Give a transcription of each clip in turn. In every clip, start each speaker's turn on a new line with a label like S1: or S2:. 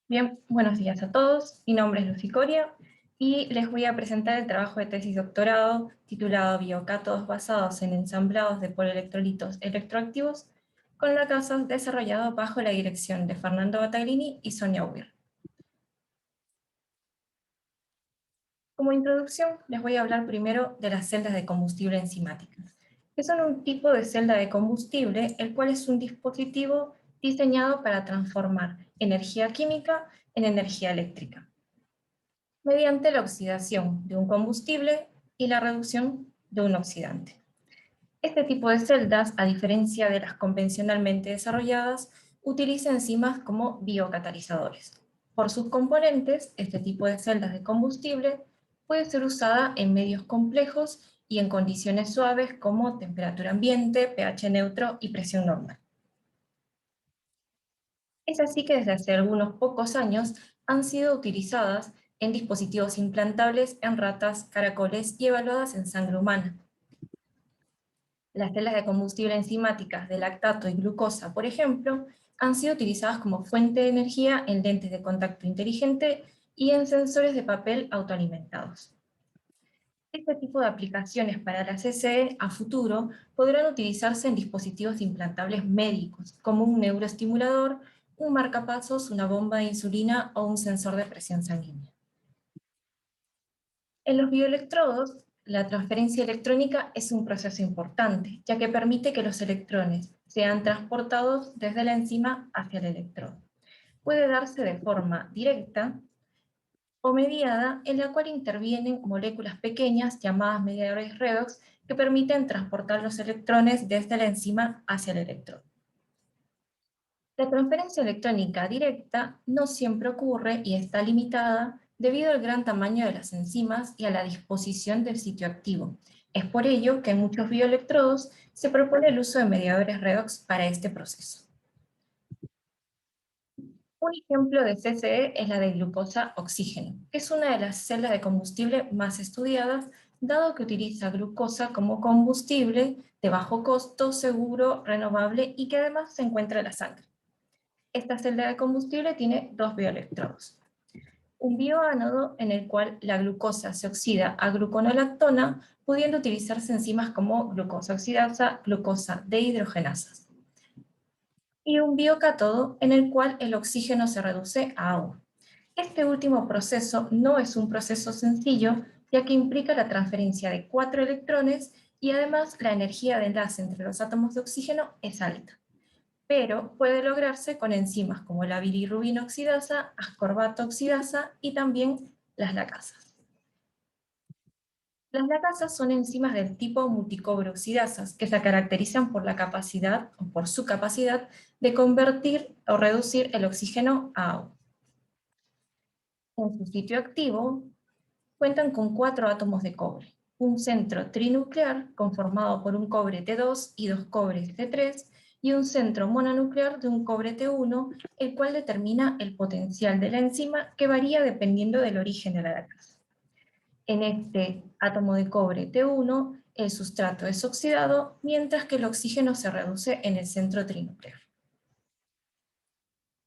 S1: Bien, buenos días a todos. Mi nombre es Lucy Coria y les voy a presentar el trabajo de tesis doctorado titulado Biocátodos basados en ensamblados de polielectrolitos electroactivos con lacasas, desarrollado bajo la dirección de Fernando Battaglini y Sonia Weir. Como introducción, les voy a hablar primero de las celdas de combustible enzimáticas, que son un tipo de celda de combustible, el cual es un dispositivo diseñado para transformar energía química en energía eléctrica, mediante la oxidación de un combustible y la reducción de un oxidante. Este tipo de celdas, a diferencia de las convencionalmente desarrolladas, utiliza enzimas como biocatalizadores. Por sus componentes, este tipo de celdas de combustible puede ser usada en medios complejos y en condiciones suaves como temperatura ambiente, pH neutro y presión normal. Es así que desde hace algunos pocos años han sido utilizadas en dispositivos implantables en ratas, caracoles y evaluadas en sangre humana. Las celdas de combustible enzimáticas de lactato y glucosa, por ejemplo, han sido utilizadas como fuente de energía en lentes de contacto inteligente y en sensores de papel autoalimentados. Este tipo de aplicaciones para la CCE a futuro podrán utilizarse en dispositivos implantables médicos, como un neuroestimulador, un marcapasos, una bomba de insulina o un sensor de presión sanguínea. En los bioelectrodos, la transferencia electrónica es un proceso importante, ya que permite que los electrones sean transportados desde la enzima hacia el electrodo. Puede darse de forma directa o mediada, en la cual intervienen moléculas pequeñas llamadas mediadores redox que permiten transportar los electrones desde la enzima hacia el electrodo. La transferencia electrónica directa no siempre ocurre y está limitada debido al gran tamaño de las enzimas y a la disposición del sitio activo. Es por ello que en muchos bioelectrodos se propone el uso de mediadores redox para este proceso. Un ejemplo de CCE es la de glucosa-oxígeno, que es una de las celdas de combustible más estudiadas, dado que utiliza glucosa como combustible de bajo costo, seguro, renovable y que además se encuentra en la sangre. Esta celda de combustible tiene dos bioelectrodos. Un bioánodo en el cual la glucosa se oxida a gluconolactona, pudiendo utilizarse enzimas como glucosa oxidasa, glucosa dehidrogenasas. Y un biocátodo en el cual el oxígeno se reduce a agua. Este último proceso no es un proceso sencillo, ya que implica la transferencia de 4 electrones y además la energía de enlace entre los átomos de oxígeno es alta, pero puede lograrse con enzimas como la bilirrubina oxidasa, ascorbato oxidasa y también las lacasas. Las lacasas son enzimas del tipo multicobre oxidasas que se caracterizan por la capacidad o por su capacidad de convertir o reducir el oxígeno a agua. En su sitio activo cuentan con 4 átomos de cobre, un centro trinuclear conformado por un cobre T2 y 2 cobres T3, y un centro mononuclear de un cobre T1, el cual determina el potencial de la enzima que varía dependiendo del origen de la lacasa. En este átomo de cobre T1, el sustrato es oxidado, mientras que el oxígeno se reduce en el centro trinuclear.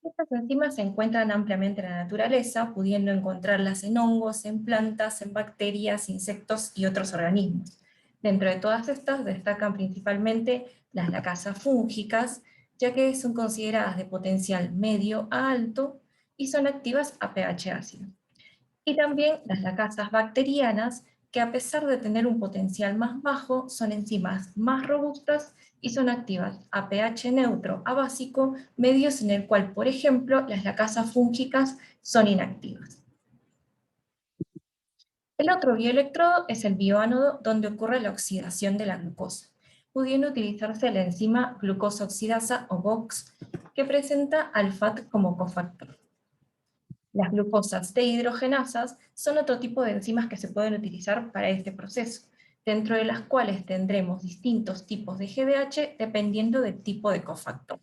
S1: Estas enzimas se encuentran ampliamente en la naturaleza, pudiendo encontrarlas en hongos, en plantas, en bacterias, insectos y otros organismos. Dentro de todas estas destacan principalmente las lacasas fúngicas, ya que son consideradas de potencial medio a alto y son activas a pH ácido. Y también las lacasas bacterianas, que a pesar de tener un potencial más bajo, son enzimas más robustas y son activas a pH neutro a básico, medios en el cual, por ejemplo, las lacasas fúngicas son inactivas. El otro bioelectrodo es el bioánodo, donde ocurre la oxidación de la glucosa, pudiendo utilizarse la enzima glucosa oxidasa o GOX, que presenta al FAT como cofactor. Las glucosas dehidrogenasas son otro tipo de enzimas que se pueden utilizar para este proceso, dentro de las cuales tendremos distintos tipos de GDH dependiendo del tipo de cofactor.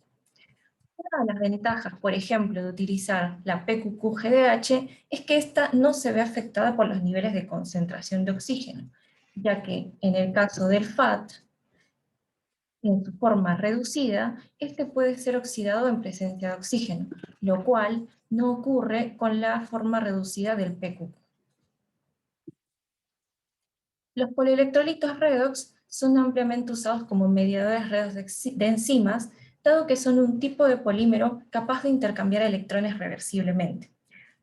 S1: Una de las ventajas, por ejemplo, de utilizar la PQQ-GDH es que esta no se ve afectada por los niveles de concentración de oxígeno, ya que en el caso del FAT, En su forma reducida, este puede ser oxidado en presencia de oxígeno, lo cual no ocurre con la forma reducida del PQ. Los polielectrolitos redox son ampliamente usados como mediadores redox de enzimas, dado que son un tipo de polímero capaz de intercambiar electrones reversiblemente.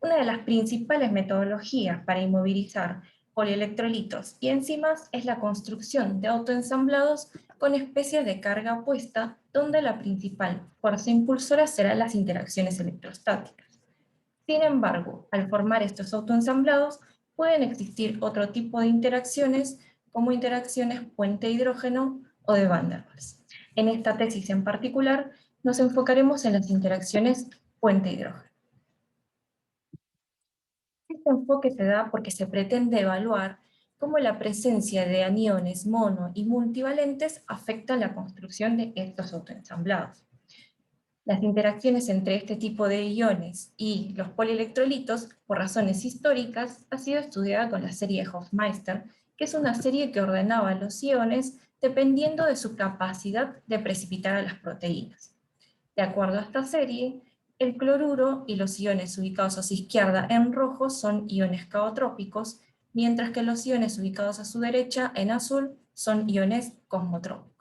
S1: Una de las principales metodologías para inmovilizar polielectrolitos y enzimas es la construcción de autoensamblados con especies de carga opuesta, donde la principal fuerza impulsora serán las interacciones electrostáticas. Sin embargo, al formar estos autoensamblados, pueden existir otro tipo de interacciones, como interacciones puente hidrógeno o de Van der Waals. En esta tesis en particular, nos enfocaremos en las interacciones puente hidrógeno. Este enfoque se da porque se pretende evaluar cómo la presencia de aniones mono y multivalentes afecta la construcción de estos autoensamblados. Las interacciones entre este tipo de iones y los polielectrolitos, por razones históricas, ha sido estudiada con la serie Hofmeister, que es una serie que ordenaba los iones dependiendo de su capacidad de precipitar a las proteínas. De acuerdo a esta serie, el cloruro y los iones ubicados a su izquierda en rojo son iones caotrópicos, mientras que los iones ubicados a su derecha en azul son iones cosmotrópicos.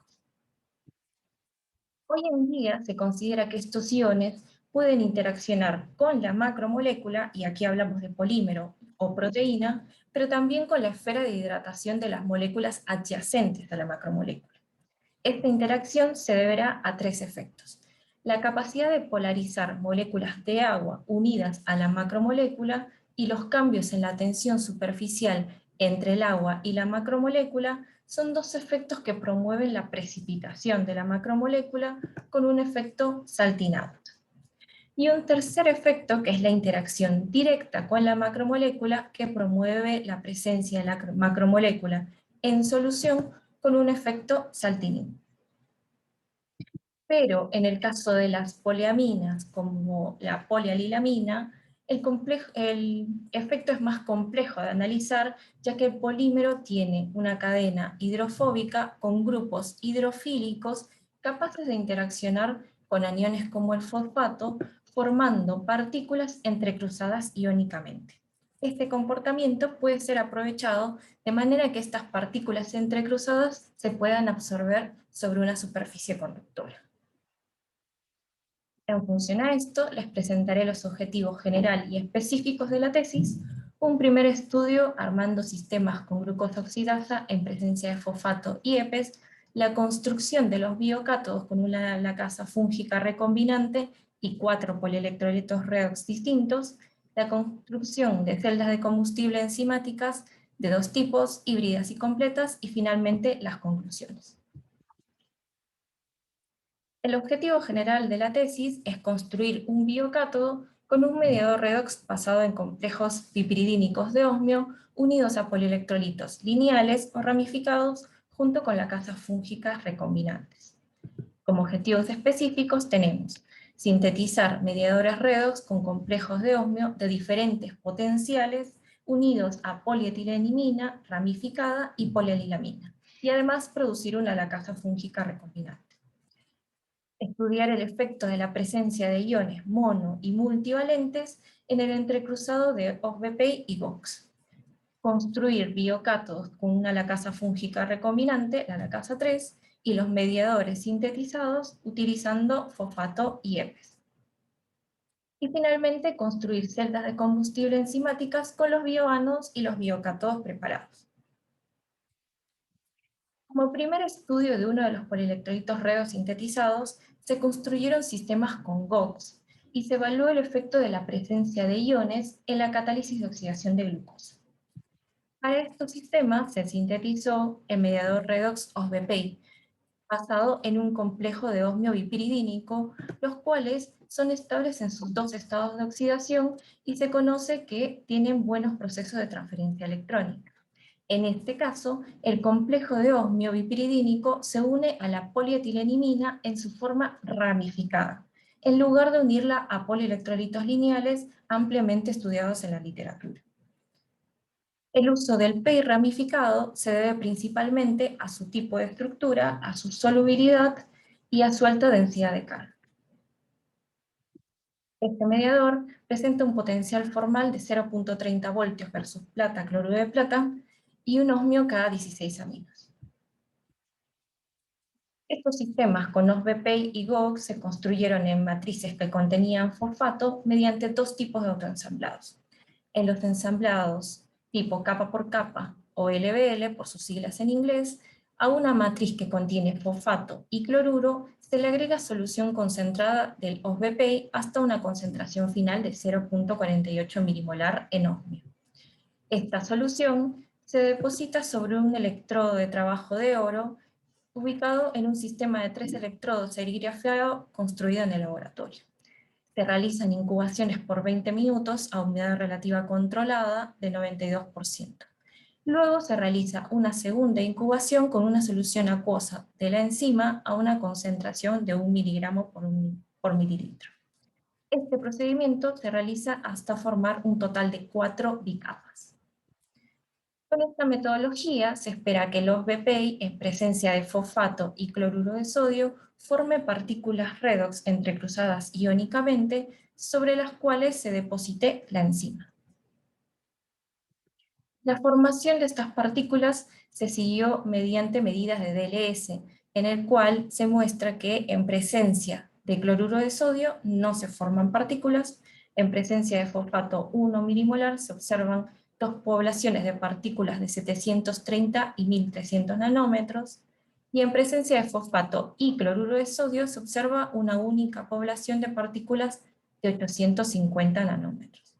S1: Hoy en día se considera que estos iones pueden interaccionar con la macromolécula, y aquí hablamos de polímero o proteína, pero también con la esfera de hidratación de las moléculas adyacentes a la macromolécula. Esta interacción se deberá a tres efectos: la capacidad de polarizar moléculas de agua unidas a la macromolécula y los cambios en la tensión superficial entre el agua y la macromolécula son dos efectos que promueven la precipitación de la macromolécula con un efecto salting out. Y un tercer efecto, que es la interacción directa con la macromolécula, que promueve la presencia de la macromolécula en solución con un efecto salting in. Pero en el caso de las poliaminas, como la polialilamina, el efecto es más complejo de analizar, ya que el polímero tiene una cadena hidrofóbica con grupos hidrofílicos capaces de interaccionar con aniones como el fosfato, formando partículas entrecruzadas iónicamente. Este comportamiento puede ser aprovechado de manera que estas partículas entrecruzadas se puedan absorber sobre una superficie conductora. En función a esto, les presentaré los objetivos general y específicos de la tesis, un primer estudio armando sistemas con glucosa oxidasa en presencia de fosfato y EPES, la construcción de los biocátodos con una lacasa fúngica recombinante y 4 polielectrolitos redox distintos, la construcción de celdas de combustible enzimáticas de dos tipos, híbridas y completas, y finalmente las conclusiones. El objetivo general de la tesis es construir un biocátodo con un mediador redox basado en complejos piperidínicos de osmio unidos a polielectrolitos lineales o ramificados junto con la casa fúngicas recombinantes. Como objetivos específicos tenemos sintetizar mediadores redox con complejos de osmio de diferentes potenciales unidos a polietilenimina ramificada y polialilamina, y además producir una lacasa fúngica recombinante. Estudiar el efecto de la presencia de iones mono y multivalentes en el entrecruzado de OSBP y GOX. Construir biocátodos con una lacasa fúngica recombinante, la lacasa 3, y los mediadores sintetizados utilizando fosfato y EPES. Y finalmente, construir celdas de combustible enzimáticas con los bioanos y los biocátodos preparados. Como primer estudio de uno de los polielectrolitos redox sintetizados, se construyeron sistemas con GOX y se evaluó el efecto de la presencia de iones en la catálisis de oxidación de glucosa. Para estos sistemas se sintetizó el mediador redox OSBPI, basado en un complejo de osmio bipiridínico, los cuales son estables en sus dos estados de oxidación y se conoce que tienen buenos procesos de transferencia electrónica. En este caso, el complejo de osmio bipiridínico se une a la polietilenimina en su forma ramificada, en lugar de unirla a polielectrolitos lineales ampliamente estudiados en la literatura. El uso del PEI ramificado se debe principalmente a su tipo de estructura, a su solubilidad y a su alta densidad de carga. Este mediador presenta un potencial formal de 0,30 voltios versus plata, cloruro de plata, y un ohmio cada 16 aminos. Estos sistemas con OSBPI y GOG se construyeron en matrices que contenían fosfato mediante dos tipos de autoensamblados. En los ensamblados tipo capa por capa o LBL, por sus siglas en inglés, a una matriz que contiene fosfato y cloruro se le agrega solución concentrada del OSBPI hasta una concentración final de 0,48 milimolar en ohmio. Esta solución se deposita sobre un electrodo de trabajo de oro ubicado en un sistema de 3 electrodos serigrafiado construido en el laboratorio. Se realizan incubaciones por 20 minutos a humedad relativa controlada de 92%. Luego se realiza una segunda incubación con una solución acuosa de la enzima a una concentración de 1 miligramo por mililitro. Este procedimiento se realiza hasta formar un total de 4 bicapas. Con esta metodología se espera que los BPI, en presencia de fosfato y cloruro de sodio, forme partículas redox entrecruzadas iónicamente sobre las cuales se deposite la enzima. La formación de estas partículas se siguió mediante medidas de DLS, en el cual se muestra que en presencia de cloruro de sodio no se forman partículas, en presencia de fosfato 1 milimolar se observan dos poblaciones de partículas de 730 y 1300 nanómetros, y en presencia de fosfato y cloruro de sodio se observa una única población de partículas de 850 nanómetros.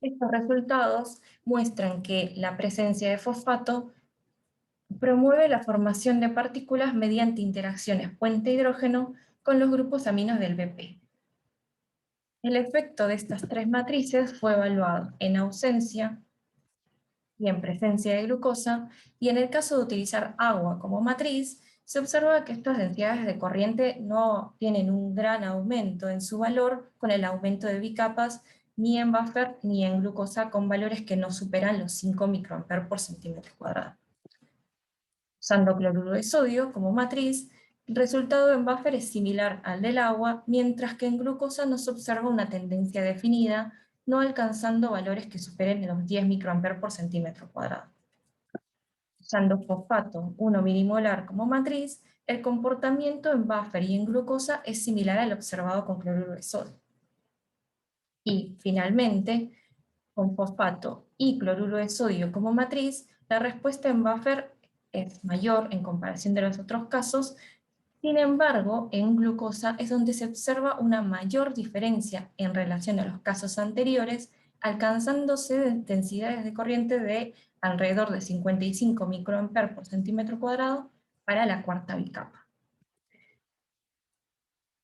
S1: Estos resultados muestran que la presencia de fosfato promueve la formación de partículas mediante interacciones puente-hidrógeno con los grupos aminos del BP. El efecto de estas tres matrices fue evaluado en ausencia y en presencia de glucosa, y en el caso de utilizar agua como matriz, se observa que estas densidades de corriente no tienen un gran aumento en su valor con el aumento de bicapas, ni en buffer ni en glucosa, con valores que no superan los 5 microamperes por centímetro cuadrado. Usando cloruro de sodio como matriz, el resultado en buffer es similar al del agua, mientras que en glucosa no se observa una tendencia definida, no alcanzando valores que superen los 10 microamperes por centímetro cuadrado. Usando fosfato 1 milimolar como matriz, el comportamiento en buffer y en glucosa es similar al observado con cloruro de sodio. Y, finalmente, con fosfato y cloruro de sodio como matriz, la respuesta en buffer es mayor en comparación de los otros casos. Sin embargo, en glucosa es donde se observa una mayor diferencia en relación a los casos anteriores, alcanzándose densidades de corriente de alrededor de 55 microamperes por centímetro cuadrado para la cuarta bicapa.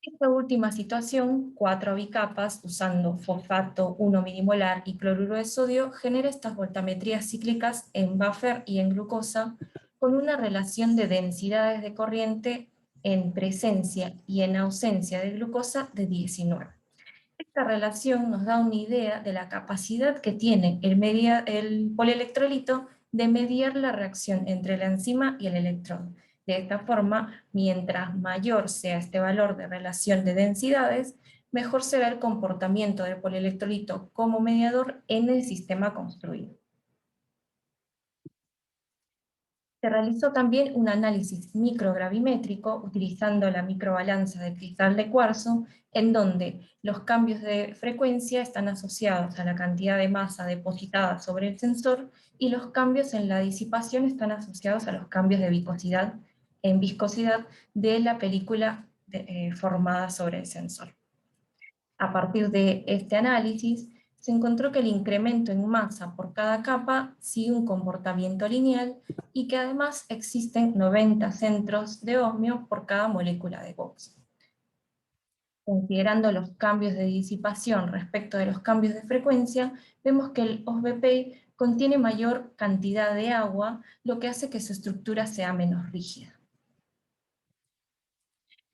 S1: Esta última situación, 4 bicapas usando fosfato 1 milimolar y cloruro de sodio, genera estas voltametrías cíclicas en buffer y en glucosa con una relación de densidades de corriente en presencia y en ausencia de glucosa de 19. Esta relación nos da una idea de la capacidad que tiene el polielectrolito de mediar la reacción entre la enzima y el electrón. De esta forma, mientras mayor sea este valor de relación de densidades, mejor será el comportamiento del polielectrolito como mediador en el sistema construido. Se realizó también un análisis microgravimétrico utilizando la microbalanza de cristal de cuarzo, en donde los cambios de frecuencia están asociados a la cantidad de masa depositada sobre el sensor, y los cambios en la disipación están asociados a los cambios de viscosidad de la película formada sobre el sensor. A partir de este análisis, se encontró que el incremento en masa por cada capa sigue un comportamiento lineal y que además existen 90 centros de ohmio por cada molécula de box. Considerando los cambios de disipación respecto de los cambios de frecuencia, vemos que el OSBPI contiene mayor cantidad de agua, lo que hace que su estructura sea menos rígida.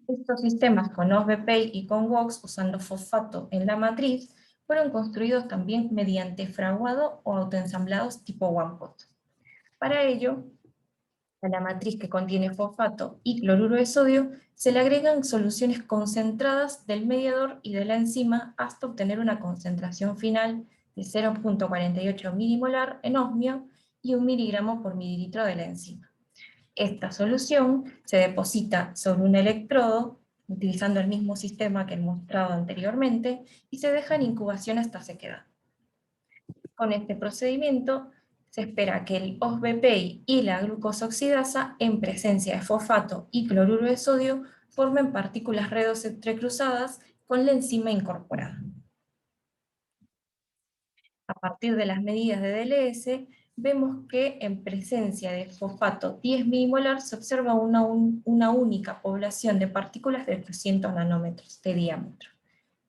S1: Estos sistemas con OSBPI y con WOX, usando fosfato en la matriz, fueron construidos también mediante fraguado o autoensamblados tipo one-pot. Para ello, a la matriz que contiene fosfato y cloruro de sodio se le agregan soluciones concentradas del mediador y de la enzima hasta obtener una concentración final de 0,48 milimolar en osmio y 1 miligramo por mililitro de la enzima. Esta solución se deposita sobre un electrodo, utilizando el mismo sistema que he mostrado anteriormente, y se deja en incubación hasta sequedad. Con este procedimiento se espera que el OSBPI y la glucosa oxidasa, en presencia de fosfato y cloruro de sodio, formen partículas redox entrecruzadas con la enzima incorporada. A partir de las medidas de DLS, vemos que en presencia de fosfato 10 milimolar se observa una única población de partículas de 300 nanómetros de diámetro.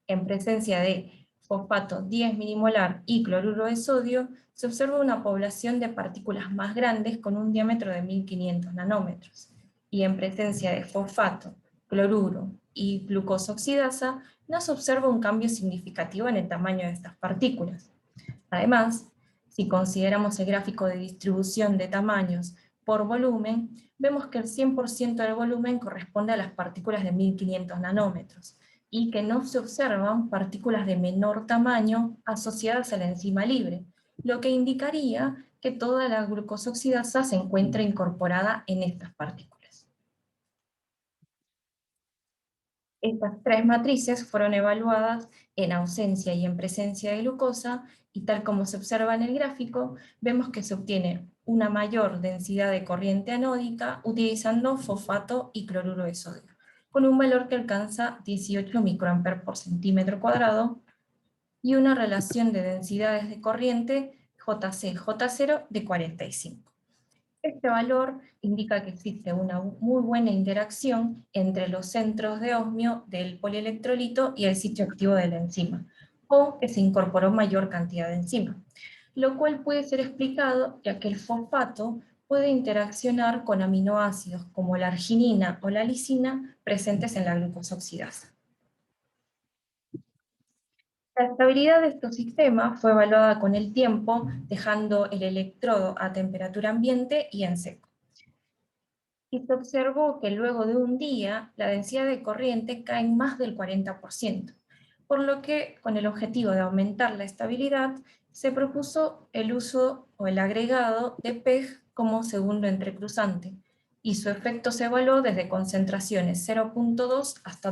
S1: En presencia de fosfato 10 milimolar y cloruro de sodio, se observa una población de partículas más grandes con un diámetro de 1500 nanómetros. Y en presencia de fosfato, cloruro y glucosa oxidasa, no se observa un cambio significativo en el tamaño de estas partículas. Además, si consideramos el gráfico de distribución de tamaños por volumen, vemos que el 100% del volumen corresponde a las partículas de 1500 nanómetros, y que no se observan partículas de menor tamaño asociadas a la enzima libre, lo que indicaría que toda la glucosa oxidasa se encuentra incorporada en estas partículas. Estas tres matrices fueron evaluadas en ausencia y en presencia de glucosa, y tal como se observa en el gráfico, vemos que se obtiene una mayor densidad de corriente anódica utilizando fosfato y cloruro de sodio, con un valor que alcanza 18 microamperes por centímetro cuadrado, y una relación de densidades de corriente JC-J0 de 45. Este valor indica que existe una muy buena interacción entre los centros de osmio del polielectrolito y el sitio activo de la enzima, o que se incorporó mayor cantidad de enzima, lo cual puede ser explicado ya que el fosfato puede interaccionar con aminoácidos como la arginina o la lisina presentes en la glucosa oxidasa. La estabilidad de estos sistemas fue evaluada con el tiempo, dejando el electrodo a temperatura ambiente y en seco. Y se observó que luego de un día la densidad de corriente cae en más del 40%, por lo que, con el objetivo de aumentar la estabilidad, se propuso el uso o el agregado de PEG como segundo entrecruzante, y su efecto se evaluó desde concentraciones 0,2 hasta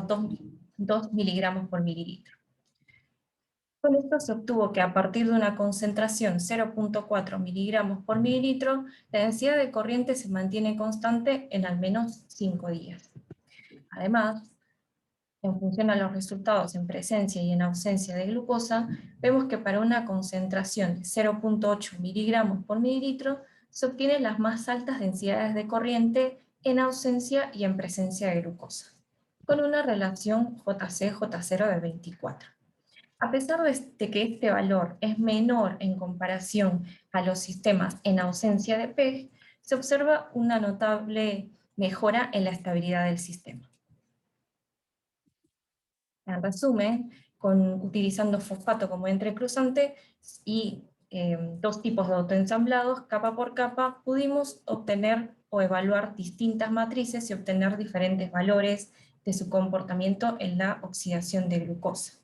S1: 2 miligramos por mililitro. Con esto se obtuvo que a partir de una concentración 0,4 miligramos por mililitro, la densidad de corriente se mantiene constante en al menos 5 días. Además, en función a los resultados en presencia y en ausencia de glucosa, vemos que para una concentración de 0,8 miligramos por mililitro, se obtienen las más altas densidades de corriente en ausencia y en presencia de glucosa, con una relación JC-J0 de 24. A pesar de que este valor es menor en comparación a los sistemas en ausencia de PEG, se observa una notable mejora en la estabilidad del sistema. En resumen, utilizando fosfato como entrecruzante y dos tipos de autoensamblados, capa por capa, pudimos obtener o evaluar distintas matrices y obtener diferentes valores de su comportamiento en la oxidación de glucosa.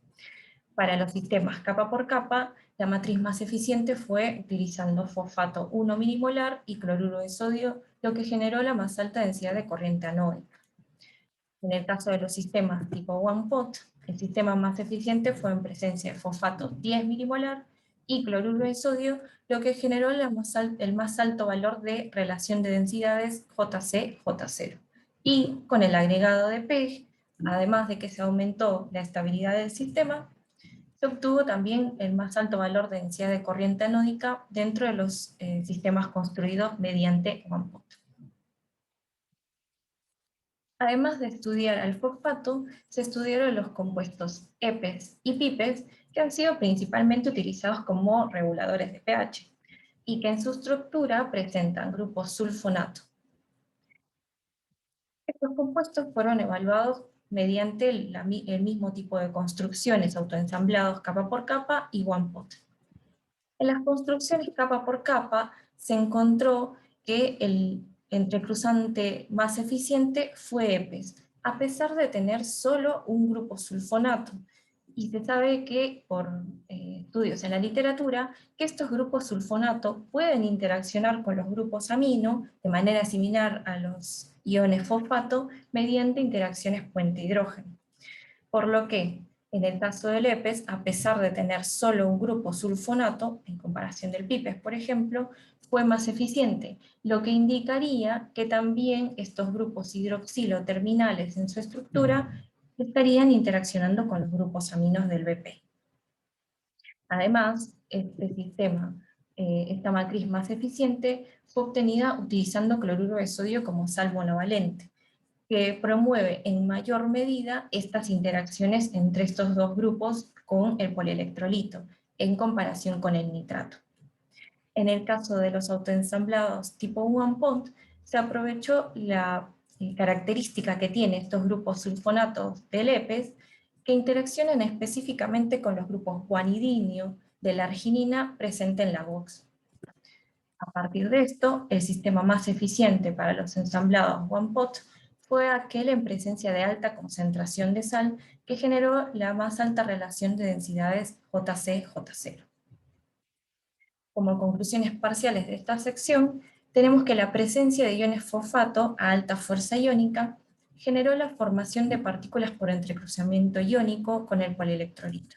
S1: Para los sistemas capa por capa, la matriz más eficiente fue utilizando fosfato 1 milimolar y cloruro de sodio, lo que generó la más alta densidad de corriente anódica. En el caso de los sistemas tipo one-pot, el sistema más eficiente fue en presencia de fosfato 10 milimolar y cloruro de sodio, lo que generó el más alto valor de relación de densidades JC-J0. Y con el agregado de PEG, además de que se aumentó la estabilidad del sistema, se obtuvo también el más alto valor de densidad de corriente anódica dentro de los sistemas construidos mediante one-pot. Además de estudiar al fosfato, se estudiaron los compuestos EPES y PIPES, que han sido principalmente utilizados como reguladores de pH, y que en su estructura presentan grupos sulfonato. Estos compuestos fueron evaluados mediante el mismo tipo de construcciones autoensamblados capa por capa y one pot. En las construcciones capa por capa se encontró que el entrecruzante más eficiente fue EPES, a pesar de tener solo un grupo sulfonato. Y se sabe que, por estudios en la literatura, que estos grupos sulfonato pueden interaccionar con los grupos amino de manera similar a los iones fosfato mediante interacciones puente-hidrógeno. Por lo que, en el caso del EPES, a pesar de tener solo un grupo sulfonato, en comparación del PIPES, por ejemplo, fue más eficiente, lo que indicaría que también estos grupos hidroxilo terminales en su estructura estarían interaccionando con los grupos aminos del BP. Además, este sistema, esta matriz más eficiente, fue obtenida utilizando cloruro de sodio como sal monovalente, que promueve en mayor medida estas interacciones entre estos dos grupos con el polielectrolito, en comparación con el nitrato. En el caso de los autoensamblados tipo one pot, se aprovechó la característica que tienen estos grupos sulfonatos del EPES, que interaccionan específicamente con los grupos guanidinio de la arginina presente en la box. A partir de esto, el sistema más eficiente para los ensamblados one pot fue aquel en presencia de alta concentración de sal que generó la más alta relación de densidades JC-J0. Como conclusiones parciales de esta sección, tenemos que la presencia de iones fosfato a alta fuerza iónica generó la formación de partículas por entrecruzamiento iónico con el polielectrolito.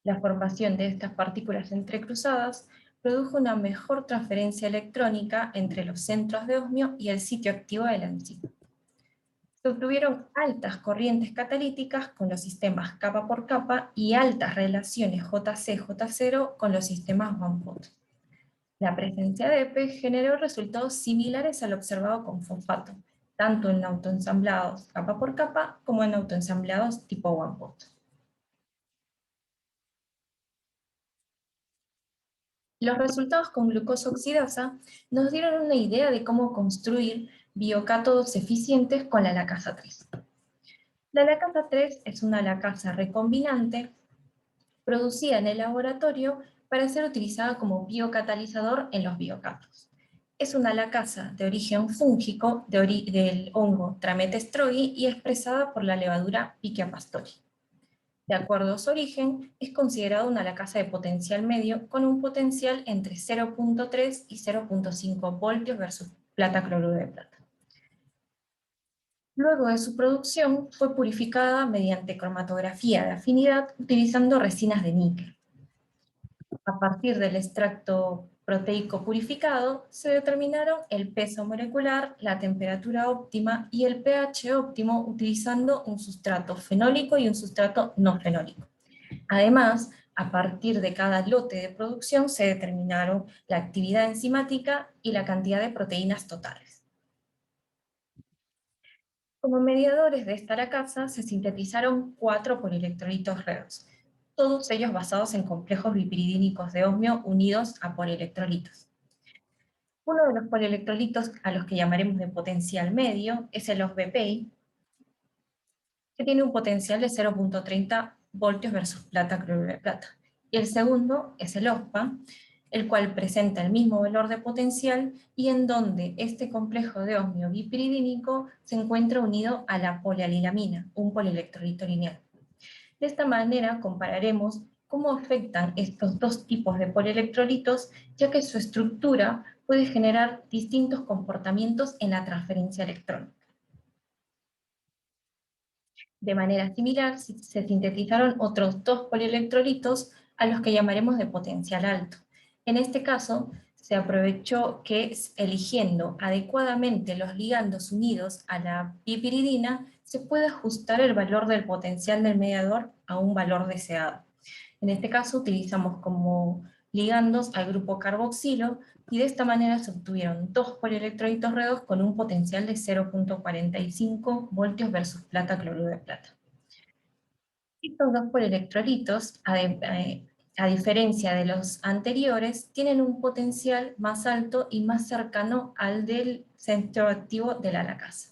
S1: La formación de estas partículas entrecruzadas produjo una mejor transferencia electrónica entre los centros de osmio y el sitio activo de la enzima. Se obtuvieron altas corrientes catalíticas con los sistemas capa por capa y altas relaciones JC-J0 con los sistemas one pot. La presencia de EPE generó resultados similares al observado con fosfato, tanto en autoensamblados capa por capa como en autoensamblados tipo one pot. Los resultados con glucosa oxidasa nos dieron una idea de cómo construir biocátodos eficientes con la lacasa 3. La lacasa 3 es una lacasa recombinante producida en el laboratorio para ser utilizada como biocatalizador en los biocátodos. Es una lacasa de origen fúngico del hongo Trametes strogi y expresada por la levadura Pichia pastori. De acuerdo a su origen, es considerada una lacasa de potencial medio con un potencial entre 0.3 y 0.5 voltios versus plata cloruro de plata. Luego de su producción, fue purificada mediante cromatografía de afinidad utilizando resinas de níquel. A partir del extracto proteico purificado, se determinaron el peso molecular, la temperatura óptima y el pH óptimo utilizando un sustrato fenólico y un sustrato no fenólico. Además, a partir de cada lote de producción se determinaron la actividad enzimática y la cantidad de proteínas totales. Como mediadores de esta lacasa se sintetizaron 4 polielectrolitos redox, todos ellos basados en complejos bipiridínicos de osmio unidos a polielectrolitos. Uno de los polielectrolitos a los que llamaremos de potencial medio es el OSBPI, que tiene un potencial de 0.30 voltios versus plata cloruro de plata. Y el segundo es el OSPA, el cual presenta el mismo valor de potencial y en donde este complejo de osmio bipiridínico se encuentra unido a la polialilamina, un polielectrolito lineal. De esta manera compararemos cómo afectan estos dos tipos de polielectrolitos, ya que su estructura puede generar distintos comportamientos en la transferencia electrónica. De manera similar, se sintetizaron otros 2 polielectrolitos a los que llamaremos de potencial alto. En este caso, se aprovechó que eligiendo adecuadamente los ligandos unidos a la pipiridina, se puede ajustar el valor del potencial del mediador a un valor deseado. En este caso utilizamos como ligandos al grupo carboxilo, y de esta manera se obtuvieron 2 polielectrolitos redox con un potencial de 0.45 voltios versus plata cloruro de plata. Estos 2 polielectrolitos, a diferencia de los anteriores, tienen un potencial más alto y más cercano al del centro activo de la lacasa.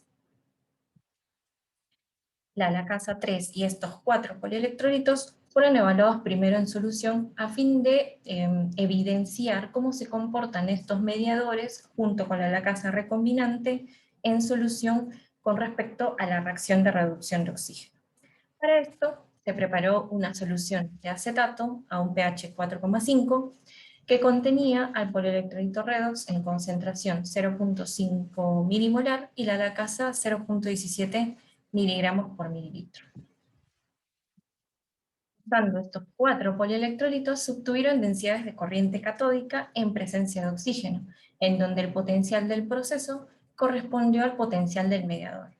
S1: La lacasa 3 y estos 4 polielectrolitos fueron evaluados primero en solución a fin de evidenciar cómo se comportan estos mediadores junto con la lacasa recombinante en solución con respecto a la reacción de reducción de oxígeno. Para esto se preparó una solución de acetato a un pH 4,5 que contenía al polielectrolito redox en concentración 0,5 milimolar y la lacasa 0,17 miligramos por mililitro. Usando estos 4 polielectrolitos se obtuvieron densidades de corriente catódica en presencia de oxígeno, en donde el potencial del proceso correspondió al potencial del mediador.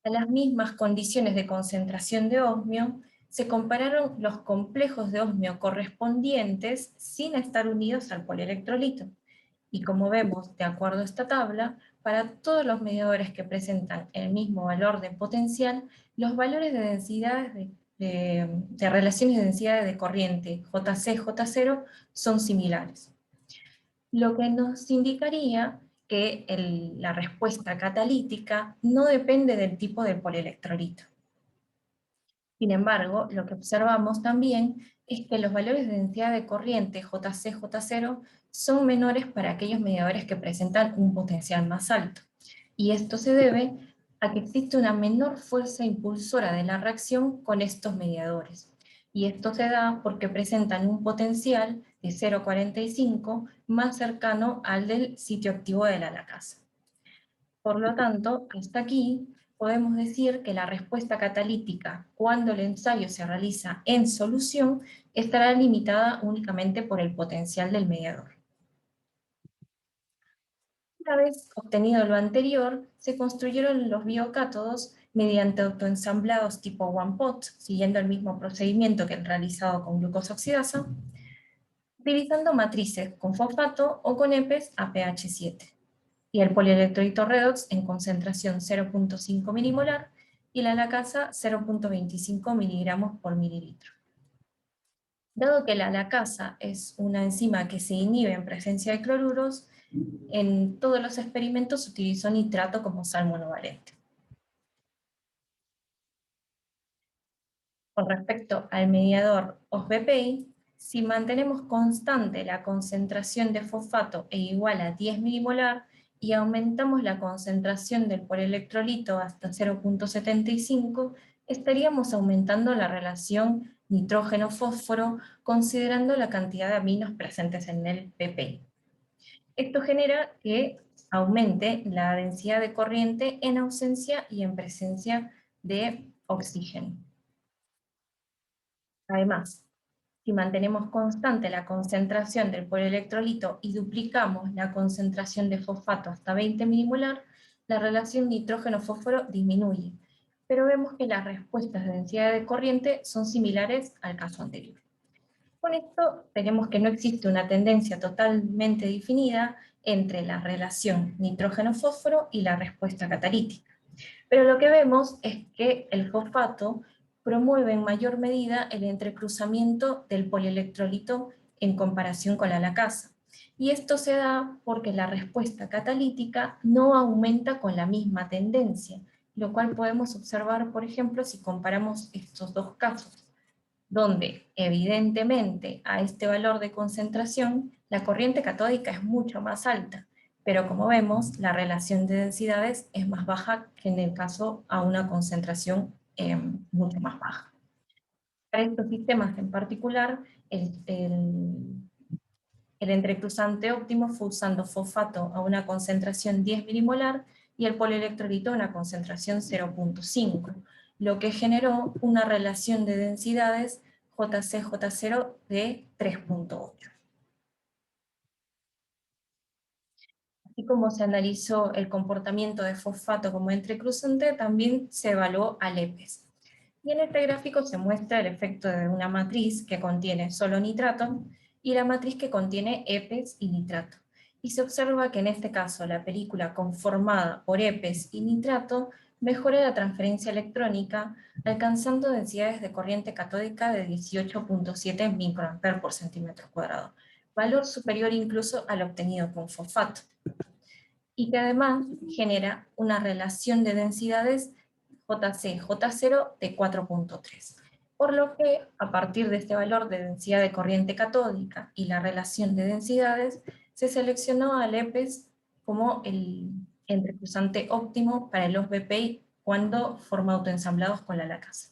S1: A las mismas condiciones de concentración de osmio, se compararon los complejos de osmio correspondientes sin estar unidos al polielectrolito. Y como vemos, de acuerdo a esta tabla, para todos los mediadores que presentan el mismo valor de potencial, los valores de densidades de relaciones de densidades de corriente JC, J0 son similares. Lo que nos indicaría que la respuesta catalítica no depende del tipo del polielectrolito. Sin embargo, lo que observamos también es que los valores de densidad de corriente JC, J0 son menores para aquellos mediadores que presentan un potencial más alto. Y esto se debe a que existe una menor fuerza impulsora de la reacción con estos mediadores. Y esto se da porque presentan un potencial de 0,45 más cercano al del sitio activo de la lacasa. Por lo tanto, hasta aquí podemos decir que la respuesta catalítica cuando el ensayo se realiza en solución estará limitada únicamente por el potencial del mediador. Una vez obtenido lo anterior, se construyeron los biocátodos mediante autoensamblados tipo one-pot, siguiendo el mismo procedimiento que el realizado con glucosa oxidasa, utilizando matrices con fosfato o con EPEs a pH 7. Y el polielectrolito redox en concentración 0,5 milimolar y la lacasa 0,25 miligramos por mililitro. Dado que la lacasa es una enzima que se inhibe en presencia de cloruros, en todos los experimentos se utilizó nitrato como sal monovalente. Con respecto al mediador OSBPI, si mantenemos constante la concentración de fosfato e igual a 10 milimolar y aumentamos la concentración del polielectrolito hasta 0,75, estaríamos aumentando la relación nitrógeno-fósforo considerando la cantidad de aminos presentes en el PPI. Esto genera que aumente la densidad de corriente en ausencia y en presencia de oxígeno. Además, si mantenemos constante la concentración del polielectrolito y duplicamos la concentración de fosfato hasta 20 milimolar, la relación nitrógeno-fósforo disminuye, pero vemos que las respuestas de densidad de corriente son similares al caso anterior. Con esto tenemos que no existe una tendencia totalmente definida entre la relación nitrógeno-fósforo y la respuesta catalítica. Pero lo que vemos es que el fosfato promueve en mayor medida el entrecruzamiento del polielectrolito en comparación con la lacasa. Y esto se da porque la respuesta catalítica no aumenta con la misma tendencia, lo cual podemos observar, por ejemplo, si comparamos estos dos casos, donde evidentemente a este valor de concentración la corriente catódica es mucho más alta, pero como vemos la relación de densidades es más baja que en el caso a una concentración mucho más baja. Para estos sistemas en particular, el entrecruzante óptimo fue usando fosfato a una concentración 10 milimolar y el polielectrolito a una concentración 0,5, lo que generó una relación de densidades JC-J0 de 3,8. Así como se analizó el comportamiento de fosfato como entrecruzante, también se evaluó al EPES. Y en este gráfico se muestra el efecto de una matriz que contiene solo nitrato y la matriz que contiene EPES y nitrato. Y se observa que en este caso la película conformada por EPES y nitrato mejora la transferencia electrónica, alcanzando densidades de corriente catódica de 18,7 microamperes por centímetro cuadrado, valor superior incluso al obtenido con fosfato. Y que además genera una relación de densidades JC, J0 de 4.3. Por lo que, a partir de este valor de densidad de corriente catódica y la relación de densidades, se seleccionó al EPES como el entrecruzante óptimo para los BPI cuando forma autoensamblados con la lacasa.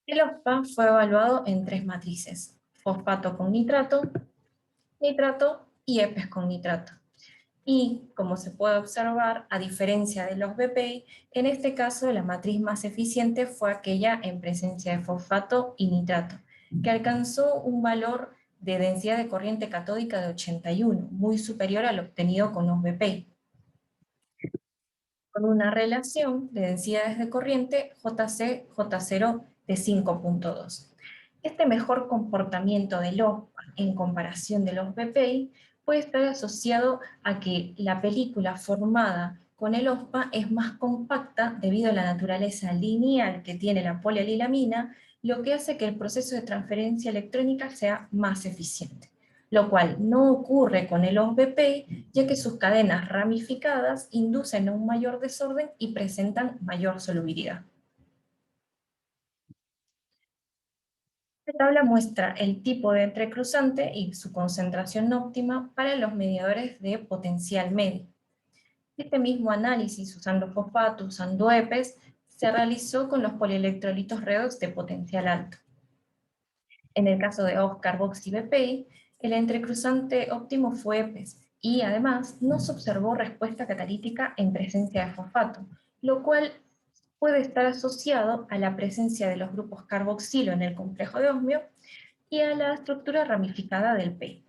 S1: El OSPA fue evaluado en 3 matrices: fosfato con nitrato, nitrato y EPES con nitrato. Y, como se puede observar, a diferencia de los BPI, en este caso la matriz más eficiente fue aquella en presencia de fosfato y nitrato, que alcanzó un valor de densidad de corriente catódica de 81, muy superior al obtenido con los BPI, con una relación de densidades de corriente JC-J0 de 5.2. Este mejor comportamiento del OSPA en comparación de los BPI puede estar asociado a que la película formada con el OSPA es más compacta debido a la naturaleza lineal que tiene la polialilamina, lo que hace que el proceso de transferencia electrónica sea más eficiente, lo cual no ocurre con el OSBP, ya que sus cadenas ramificadas inducen a un mayor desorden y presentan mayor solubilidad. Esta tabla muestra el tipo de entrecruzante y su concentración óptima para los mediadores de potencial medio. Este mismo análisis, usando fosfato, usando EPES, se realizó con los polielectrolitos redox de potencial alto. En el caso de OS-carboxy-BPI, el entrecruzante óptimo fue EPES, y además no se observó respuesta catalítica en presencia de fosfato, lo cual puede estar asociado a la presencia de los grupos carboxilo en el complejo de osmio y a la estructura ramificada del PEI.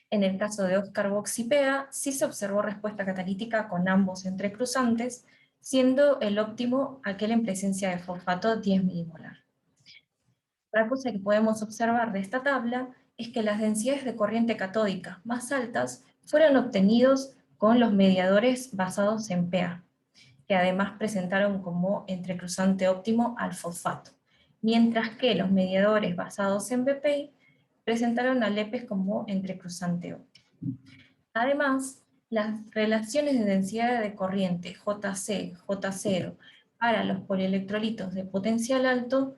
S1: En el caso de OS-carboxy-PA, sí se observó respuesta catalítica con ambos entrecruzantes, siendo el óptimo aquel en presencia de fosfato 10 milimolar. Otra cosa que podemos observar de esta tabla es que las densidades de corriente catódica más altas fueron obtenidos con los mediadores basados en PA, que además presentaron como entrecruzante óptimo al fosfato, mientras que los mediadores basados en BPI presentaron al EPES como entrecruzante óptimo. Además, las relaciones de densidad de corriente JC, J0 para los polielectrolitos de potencial alto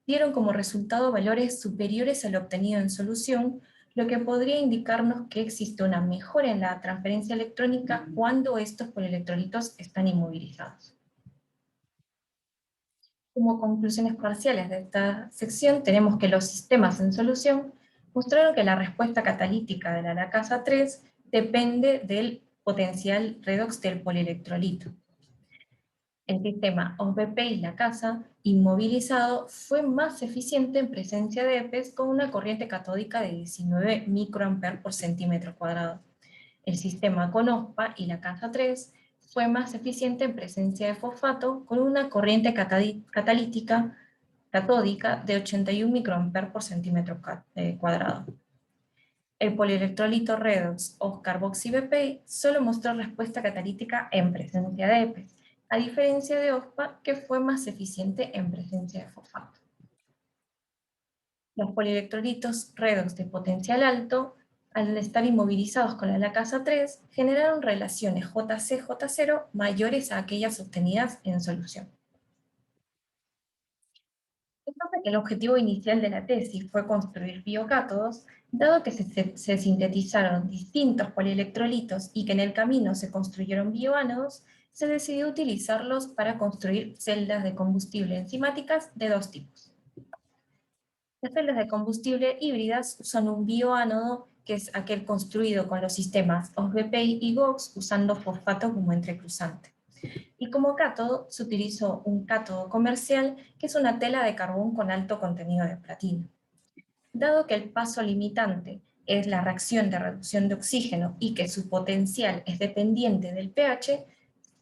S1: dieron como resultado valores superiores al obtenido en solución, lo que podría indicarnos que existe una mejora en la transferencia electrónica cuando estos polielectrolitos están inmovilizados. Como conclusiones parciales de esta sección, tenemos que los sistemas en solución mostraron que la respuesta catalítica de la lacasa 3 depende del potencial redox del polielectrolito. El sistema OSBP y lacasa inmovilizado fue más eficiente en presencia de EPES con una corriente catódica de 19 microamperes por centímetro cuadrado. El sistema con OSPA y lacasa 3 fue más eficiente en presencia de fosfato con una corriente catalítica catódica de 81 microamperes por centímetro cuadrado. El polielectrolito redox o carboxy-BP solo mostró respuesta catalítica en presencia de EPES, a diferencia de OSPA, que fue más eficiente en presencia de fosfato. Los polielectrolitos redox de potencial alto, al estar inmovilizados con la lacasa 3, generaron relaciones JC-J0 mayores a aquellas obtenidas en solución. Entonces, el objetivo inicial de la tesis fue construir biocátodos, dado que se sintetizaron distintos polielectrolitos y que en el camino se construyeron bioánodos, se decidió utilizarlos para construir celdas de combustible enzimáticas de dos tipos. Las celdas de combustible híbridas usan un bioánodo, que es aquel construido con los sistemas OSBPI y GOX usando fosfato como entrecruzante. Y como cátodo se utilizó un cátodo comercial, que es una tela de carbón con alto contenido de platino. Dado que el paso limitante es la reacción de reducción de oxígeno y que su potencial es dependiente del pH,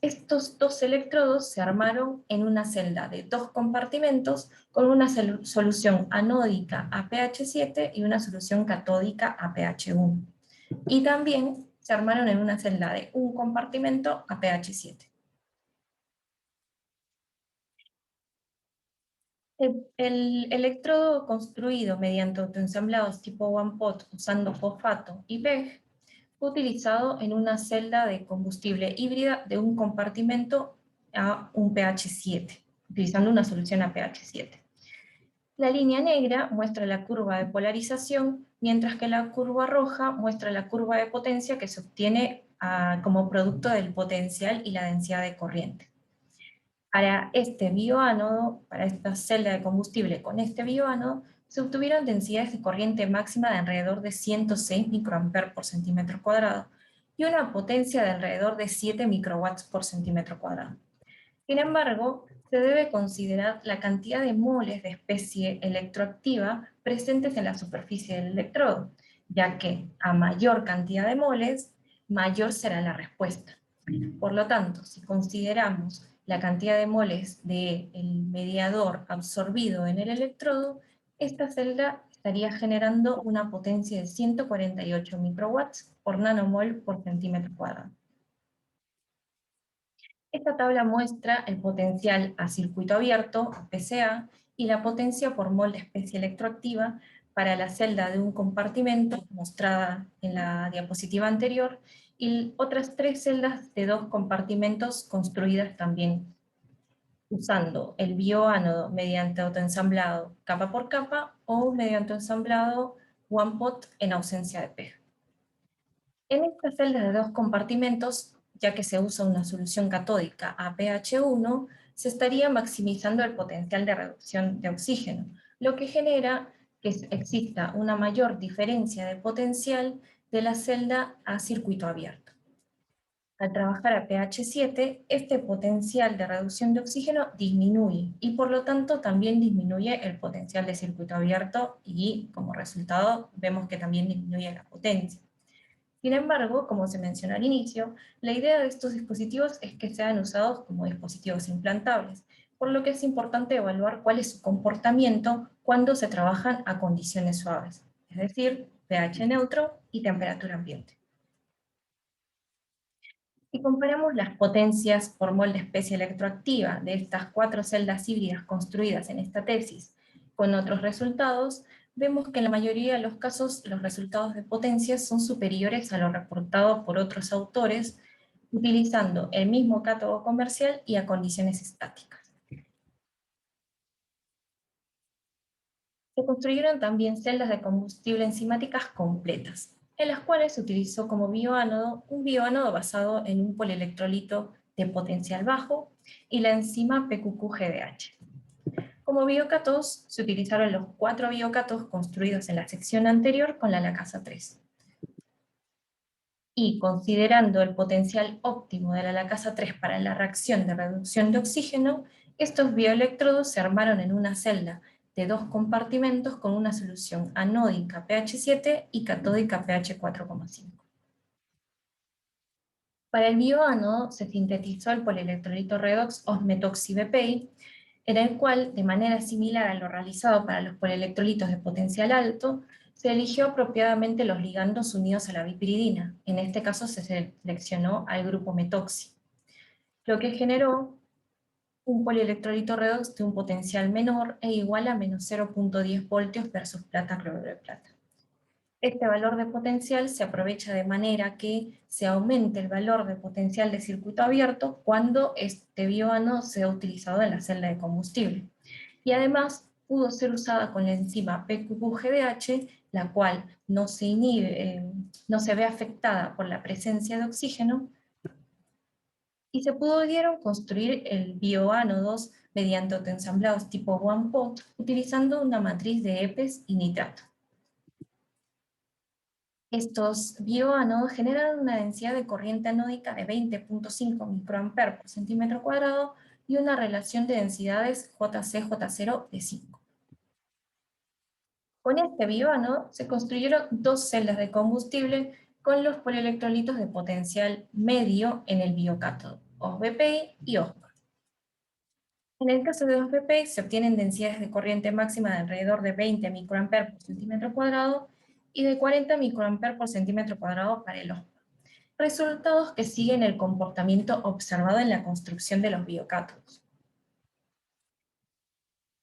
S1: estos dos electrodos se armaron en una celda de dos compartimentos con una solución anódica a pH 7 y una solución catódica a pH 1. Y también se armaron en una celda de un compartimento a pH 7. El electrodo construido mediante autoensamblados tipo one pot usando fosfato y PEG fue utilizado en una celda de combustible híbrida de un compartimento a un pH 7, utilizando una solución a pH 7. La línea negra muestra la curva de polarización, mientras que la curva roja muestra la curva de potencia que se obtiene como producto del potencial y la densidad de corriente. Para este bioánodo, para esta celda de combustible con este bioánodo, se obtuvieron densidades de corriente máxima de alrededor de 106 microamperes por centímetro cuadrado y una potencia de alrededor de 7 microwatts por centímetro cuadrado. Sin embargo, se debe considerar la cantidad de moles de especie electroactiva presentes en la superficie del electrodo, ya que a mayor cantidad de moles, mayor será la respuesta. Por lo tanto, si consideramos la cantidad de moles del mediador absorbido en el electrodo, esta celda estaría generando una potencia de 148 microwatts por nanomol por centímetro cuadrado. Esta tabla muestra el potencial a circuito abierto, PCA, y la potencia por mol de especie electroactiva para la celda de un compartimento, mostrada en la diapositiva anterior, y otras 3 celdas de 2 compartimentos construidas también usando el bioánodo mediante autoensamblado capa por capa o mediante ensamblado one pot en ausencia de pega. En esta celda de 2 compartimentos, ya que se usa una solución catódica a pH 1, se estaría maximizando el potencial de reducción de oxígeno, lo que genera que exista una mayor diferencia de potencial de la celda a circuito abierto. Al trabajar a pH 7, este potencial de reducción de oxígeno disminuye y por lo tanto también disminuye el potencial de circuito abierto y como resultado vemos que también disminuye la potencia. Sin embargo, como se mencionó al inicio, la idea de estos dispositivos es que sean usados como dispositivos implantables, por lo que es importante evaluar cuál es su comportamiento cuando se trabajan a condiciones suaves, es decir, pH neutro y temperatura ambiente. Si comparamos las potencias por mol de especie electroactiva de estas 4 celdas híbridas construidas en esta tesis con otros resultados, vemos que en la mayoría de los casos los resultados de potencia son superiores a lo reportado por otros autores utilizando el mismo cátodo comercial y a condiciones estáticas. Se construyeron también celdas de combustible enzimáticas completas, en las cuales se utilizó como bioánodo un bioánodo basado en un polielectrolito de potencial bajo y la enzima PQQ-GDH. Como biocatos, se utilizaron los 4 biocatos construidos en la sección anterior con la lacasa 3. Y considerando el potencial óptimo de la lacasa 3 para la reacción de reducción de oxígeno, estos bioelectrodos se armaron en una celda de 2 compartimentos con una solución anódica pH 7 y catódica pH 4,5. Para el bioánodo se sintetizó el polielectrolito redox OSMetoxy-BPI, en el cual, de manera similar a lo realizado para los polielectrolitos de potencial alto, se eligió apropiadamente los ligandos unidos a la bipiridina. En este caso se seleccionó al grupo metoxi, lo que generó un polielectrolito redox de un potencial menor e igual a menos 0,10 voltios versus plata cloruro de plata. Este valor de potencial se aprovecha de manera que se aumente el valor de potencial de circuito abierto cuando este bioánodo sea utilizado en la celda de combustible. Y además pudo ser usada con la enzima PQQ-GDH, la cual no se inhibe, no se ve afectada por la presencia de oxígeno, y se pudieron construir el bioánodos mediante autoensamblados tipo one pot, utilizando una matriz de EPES y nitrato. Estos bioánodos generan una densidad de corriente anódica de 20,5 microamperes por centímetro cuadrado y una relación de densidades JC-J0 de 5. Con este bioánodo se construyeron 2 celdas de combustible con los polielectrolitos de potencial medio en el biocátodo, OSBPI y OSPA. En el caso de OSBPI se obtienen densidades de corriente máxima de alrededor de 20 microamperes por centímetro cuadrado y de 40 microamperes por centímetro cuadrado para el OSPA. Resultados que siguen el comportamiento observado en la construcción de los biocátodos.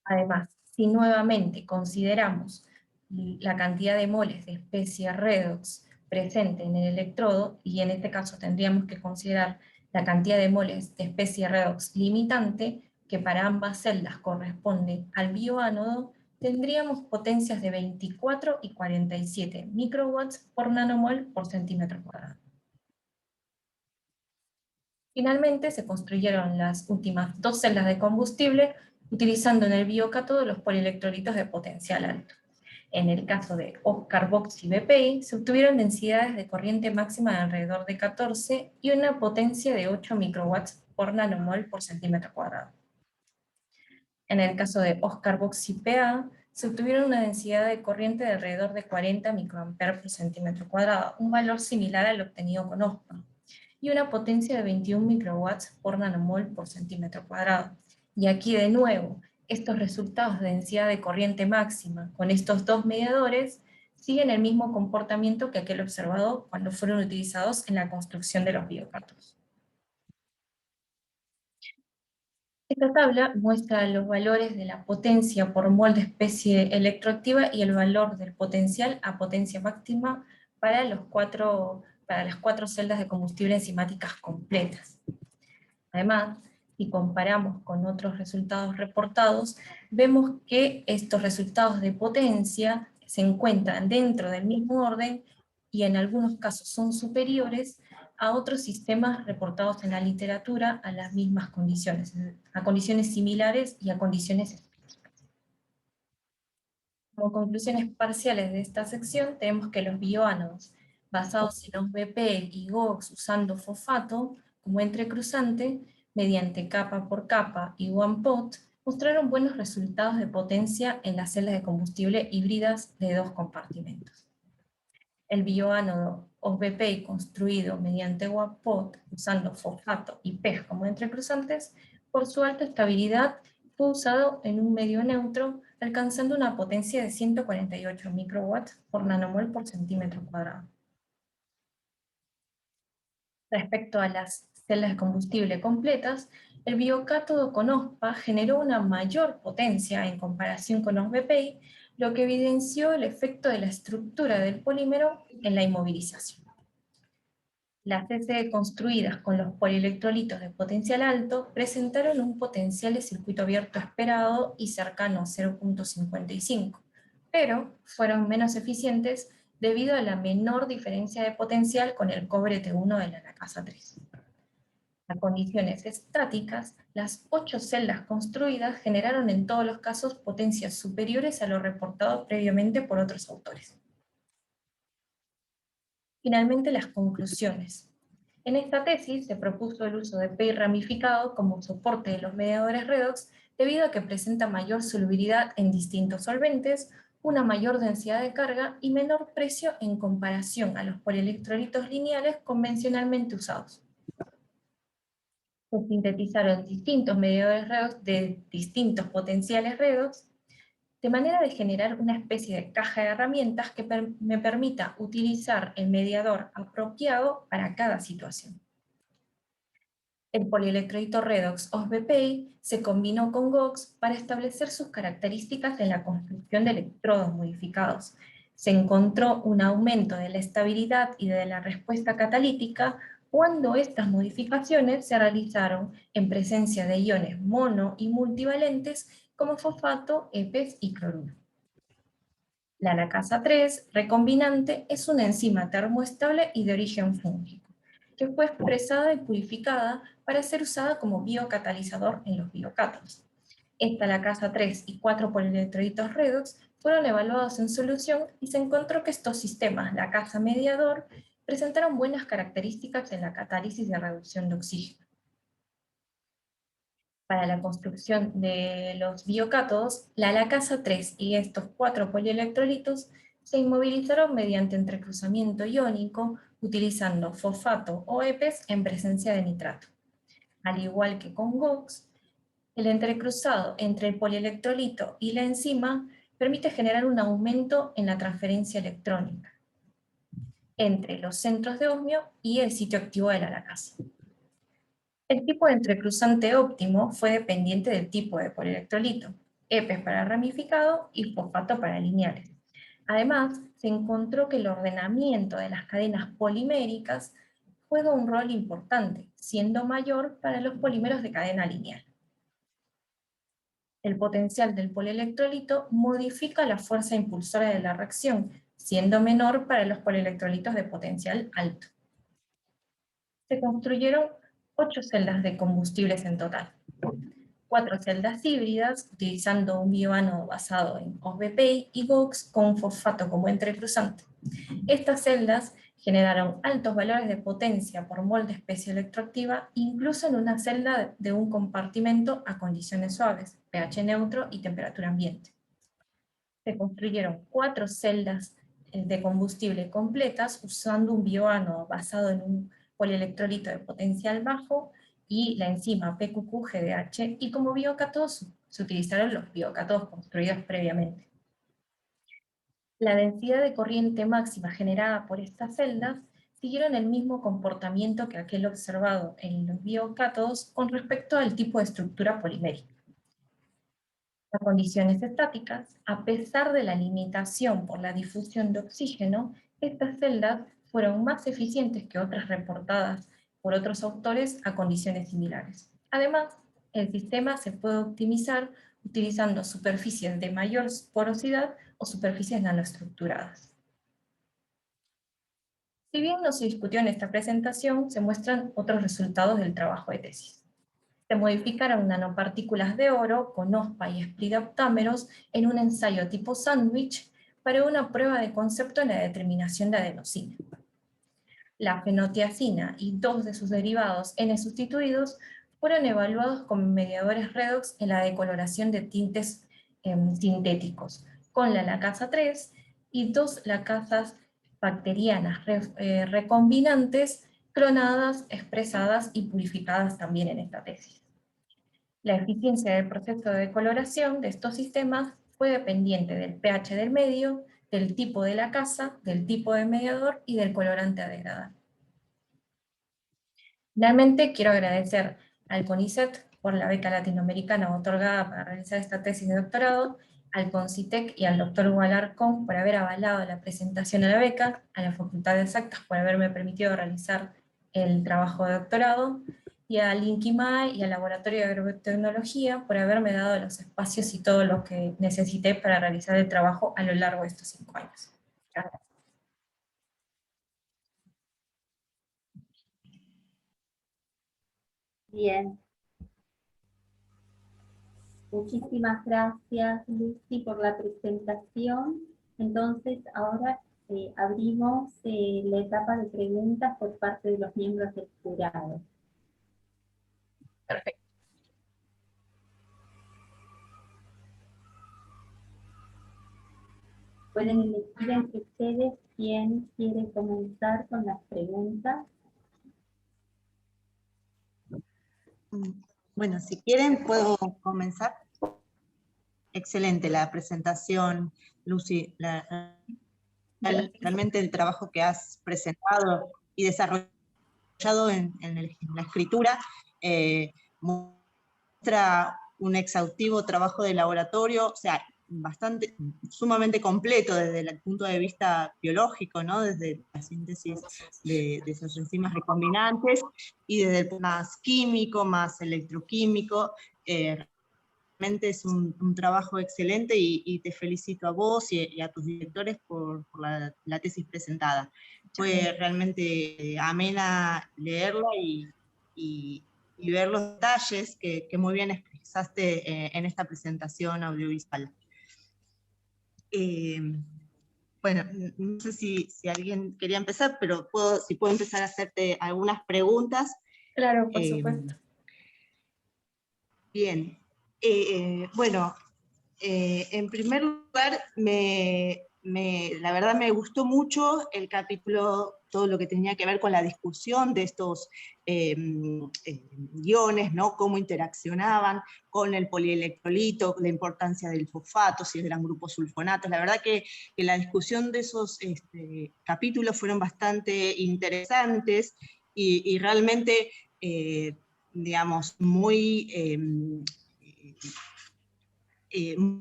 S1: Además, si nuevamente consideramos la cantidad de moles de especie redox presente en el electrodo, y en este caso tendríamos que considerar la cantidad de moles de especie redox limitante, que para ambas celdas corresponde al bioánodo, tendríamos potencias de 24 y 47 microwatts por nanomol por centímetro cuadrado. Finalmente se construyeron las últimas dos celdas de combustible utilizando en el biocátodo los polielectrolitos de potencial alto. En el caso de Oscar Box y BPI, se obtuvieron densidades de corriente máxima de alrededor de 14 y una potencia de 8 microwatts por nanomol por centímetro cuadrado. En el caso de Oscar Box y PA, se obtuvieron una densidad de corriente de alrededor de 40 microamperes por centímetro cuadrado, un valor similar al obtenido con OSPA, y una potencia de 21 microwatts por nanomol por centímetro cuadrado. Y aquí de nuevo, estos resultados de densidad de corriente máxima con estos dos mediadores siguen el mismo comportamiento que aquel observado cuando fueron utilizados en la construcción de los biocátodos. Esta tabla muestra los valores de la potencia por mol de especie electroactiva y el valor del potencial a potencia máxima para las cuatro celdas de combustible enzimáticas completas. Además, si comparamos con otros resultados reportados, vemos que estos resultados de potencia se encuentran dentro del mismo orden y en algunos casos son superiores a otros sistemas reportados en la literatura a las mismas condiciones, a condiciones similares y a condiciones específicas. Como conclusiones parciales de esta sección, tenemos que los bioánodos basados en OSBP y GOX usando fosfato como entrecruzante, mediante capa por capa y one-pot, mostraron buenos resultados de potencia en las celdas de combustible híbridas de dos compartimentos. El bioánodo OSBP construido mediante one-pot usando fosfato y PEG como entrecruzantes, por su alta estabilidad, fue usado en un medio neutro, alcanzando una potencia de 148 microwatts por nanomol por centímetro cuadrado. Respecto a las celdas de combustible completas, el biocátodo con OSPA generó una mayor potencia en comparación con OSBPI, lo que evidenció el efecto de la estructura del polímero en la inmovilización. Las CCE construidas con los polielectrolitos de potencial alto presentaron un potencial de circuito abierto esperado y cercano a 0.55, pero fueron menos eficientes debido a la menor diferencia de potencial con el cobre T1 de la casa 3. A condiciones estáticas, las 8 celdas construidas generaron en todos los casos potencias superiores a lo reportado previamente por otros autores. Finalmente, las conclusiones. En esta tesis se propuso el uso de PEI ramificado como soporte de los mediadores redox debido a que presenta mayor solubilidad en distintos solventes, una mayor densidad de carga y menor precio en comparación a los polielectrolitos lineales convencionalmente usados. Se sintetizaron distintos mediadores redox de distintos potenciales redox, de manera de generar una especie de caja de herramientas que me permita utilizar el mediador apropiado para cada situación. El polielectrolito redox OSBPI se combinó con GOX para establecer sus características en la construcción de electrodos modificados. Se encontró un aumento de la estabilidad y de la respuesta catalítica cuando estas modificaciones se realizaron en presencia de iones mono y multivalentes como fosfato, EPES y cloruro. La lacasa 3 recombinante es una enzima termoestable y de origen fúngico, que fue expresada y purificada para ser usada como biocatalizador en los biocátodos. Esta lacasa 3 y 4 polielectrolitos redox fueron evaluados en solución y se encontró que estos sistemas lacasa mediador presentaron buenas características en la catálisis de reducción de oxígeno. Para la construcción de los biocátodos, la lacasa 3 y estos 4 polielectrolitos se inmovilizaron mediante entrecruzamiento iónico utilizando fosfato o EPES en presencia de nitrato. Al igual que con GOX, el entrecruzado entre el polielectrolito y la enzima permite generar un aumento en la transferencia electrónica entre los centros de osmio y el sitio activo de la lacasa. El tipo de entrecruzante óptimo fue dependiente del tipo de polielectrolito, EPES para ramificado y fosfato para lineales. Además, se encontró que el ordenamiento de las cadenas poliméricas juega un rol importante, siendo mayor para los polímeros de cadena lineal. El potencial del polielectrolito modifica la fuerza impulsora de la reacción, siendo menor para los polielectrolitos de potencial alto. Se construyeron 8 celdas de combustibles en total. 4 celdas híbridas, utilizando un bioánodo basado en OBP y GOX con un fosfato como entrecruzante. Estas celdas generaron altos valores de potencia por mol de especie electroactiva, incluso en una celda de un compartimento a condiciones suaves, pH neutro y temperatura ambiente. Se construyeron 4 celdas de combustible completas usando un bioánodo basado en un polielectrolito de potencial bajo y la enzima PQQ-GDH, y como biocátodos se utilizaron los biocátodos construidos previamente. La densidad de corriente máxima generada por estas celdas siguieron el mismo comportamiento que aquel observado en los biocátodos con respecto al tipo de estructura polimérica. A condiciones estáticas, a pesar de la limitación por la difusión de oxígeno, estas celdas fueron más eficientes que otras reportadas por otros autores a condiciones similares. Además, el sistema se puede optimizar utilizando superficies de mayor porosidad o superficies nanoestructuradas. Si bien no se discutió en esta presentación, se muestran otros resultados del trabajo de tesis. Se modificaron nanopartículas de oro con OSPA y espridoptámeros en un ensayo tipo sándwich para una prueba de concepto en la determinación de adenosina. La fenotiacina y 2 de sus derivados N-sustituidos fueron evaluados como mediadores redox en la decoloración de tintes sintéticos, con la lacasa 3 y 2 lacasas bacterianas recombinantes clonadas, expresadas y purificadas también en esta tesis. La eficiencia del proceso de decoloración de estos sistemas fue dependiente del pH del medio, del tipo de la casa, del tipo de mediador y del colorante a degradar. Finalmente, quiero agradecer al CONICET por la beca latinoamericana otorgada para realizar esta tesis de doctorado, al CONCITEC y al doctor Hugo Alarcón por haber avalado la presentación de la beca, a la Facultad de Exactas por haberme permitido realizar el trabajo de doctorado, y al INCIMAE y al Laboratorio de Agrotecnología por haberme dado los espacios y todo lo que necesité para realizar el trabajo a lo largo de estos 5 años. Gracias.
S2: Bien. Muchísimas gracias, Lucy, por la presentación. Entonces, ahora abrimos la etapa de preguntas por parte de los miembros del jurado.
S1: Perfecto.
S2: Pueden elegir entre ustedes quién quiere comenzar con las preguntas.
S3: Bueno, si quieren puedo comenzar. Excelente la presentación, Lucy. Realmente el trabajo que has presentado y desarrollado en la escritura muestra un exhaustivo trabajo de laboratorio, o sea, sumamente completo desde el punto de vista biológico, ¿no? Desde la síntesis de esas enzimas recombinantes y desde el más químico, más electroquímico. Realmente es un trabajo excelente y te felicito a vos y a tus directores por la tesis presentada. Fue realmente amena leerla y ver los detalles que muy bien expresaste en esta presentación audiovisual. Bueno, no sé si alguien quería empezar, pero si puedo empezar a hacerte algunas preguntas.
S1: Claro, por supuesto.
S3: Bien. Bueno, en primer lugar, la verdad me gustó mucho el capítulo, todo lo que tenía que ver con la discusión de estos iones, ¿no? Cómo interaccionaban con el polielectrolito, la importancia del fosfato, si eran grupos sulfonatos. La verdad que la discusión de esos capítulos fueron bastante interesantes y realmente, digamos, muy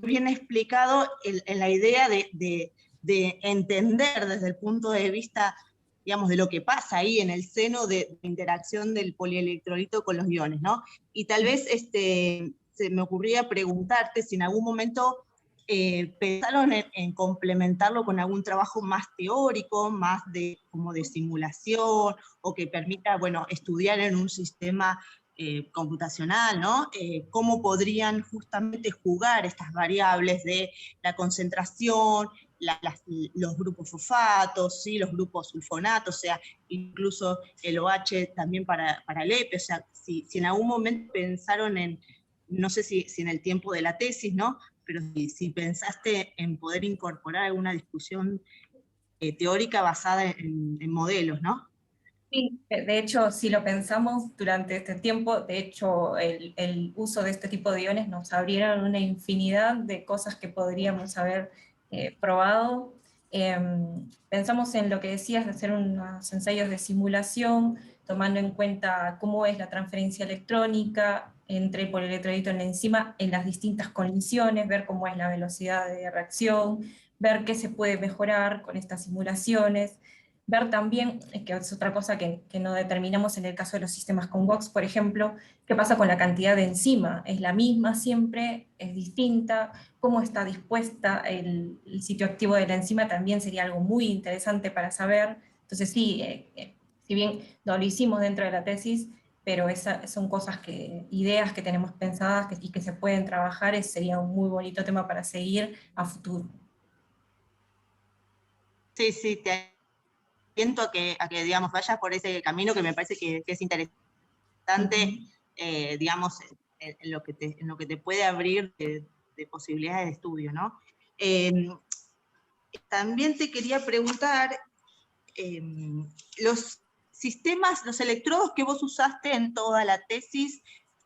S3: bien explicado en la idea de de entender desde el punto de vista, digamos, de lo que pasa ahí en el seno de interacción del polielectrolito con los iones, ¿no? Y tal vez se me ocurría preguntarte si en algún momento pensaron en complementarlo con algún trabajo más teórico, más como de simulación, o que permita, bueno, estudiar en un sistema computacional, ¿no? Cómo podrían justamente jugar estas variables de la concentración, los grupos fosfatos, ¿sí? Los grupos sulfonatos, o sea, incluso el OH también para el EPE, o sea, si en algún momento pensaron en, no sé si en el tiempo de la tesis, ¿no? Pero si pensaste en poder incorporar alguna discusión teórica basada en modelos, ¿no?
S1: Sí, de hecho, si lo pensamos durante este tiempo, de hecho, el uso de este tipo de iones nos abrieron una infinidad de cosas que podríamos haber probado. Pensamos en lo que decías de hacer unos ensayos de simulación, tomando en cuenta cómo es la transferencia electrónica entre el polielectrolito y la enzima en las distintas condiciones, ver cómo es la velocidad de reacción, ver qué se puede mejorar con estas simulaciones. Ver también, que es otra cosa que no determinamos en el caso de los sistemas con Vox, por ejemplo, qué pasa con la cantidad de enzima. ¿Es la misma siempre? ¿Es distinta? ¿Cómo está dispuesta el sitio activo de la enzima? También sería algo muy interesante para saber. Entonces sí, si bien no lo hicimos dentro de la tesis, pero esas son cosas ideas que tenemos pensadas y que se pueden trabajar, sería un muy bonito tema para seguir a futuro.
S3: Sí, sí, te siento a que, digamos, vayas por ese camino que me parece que es interesante, digamos, en lo que te puede abrir de posibilidades de estudio, ¿no? También te quería preguntar, los sistemas, los electrodos que vos usaste en toda la tesis,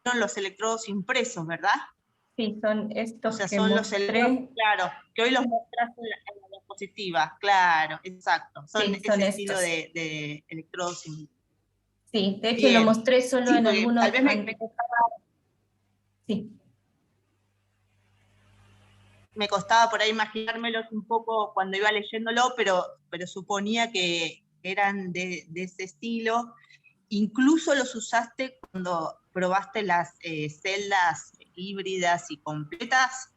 S3: son los electrodos impresos, ¿verdad?
S1: Sí, son estos,
S3: o sea,
S1: que
S3: son los electrodos,
S1: mostré.
S3: claro, que hoy los mostraste en la diapositiva, claro, exacto, son
S1: Sí, son
S3: ese estilo
S1: estos.
S3: de electrodos.
S1: Sí, de hecho lo
S3: Bien,
S1: mostré solo
S3: sí,
S1: en
S3: porque tal
S1: algunos.
S3: vez
S1: Sí,
S3: me costaba por ahí imaginármelos un poco cuando iba leyéndolo, pero suponía que eran de ese estilo. Incluso los usaste cuando probaste las celdas híbridas y completas.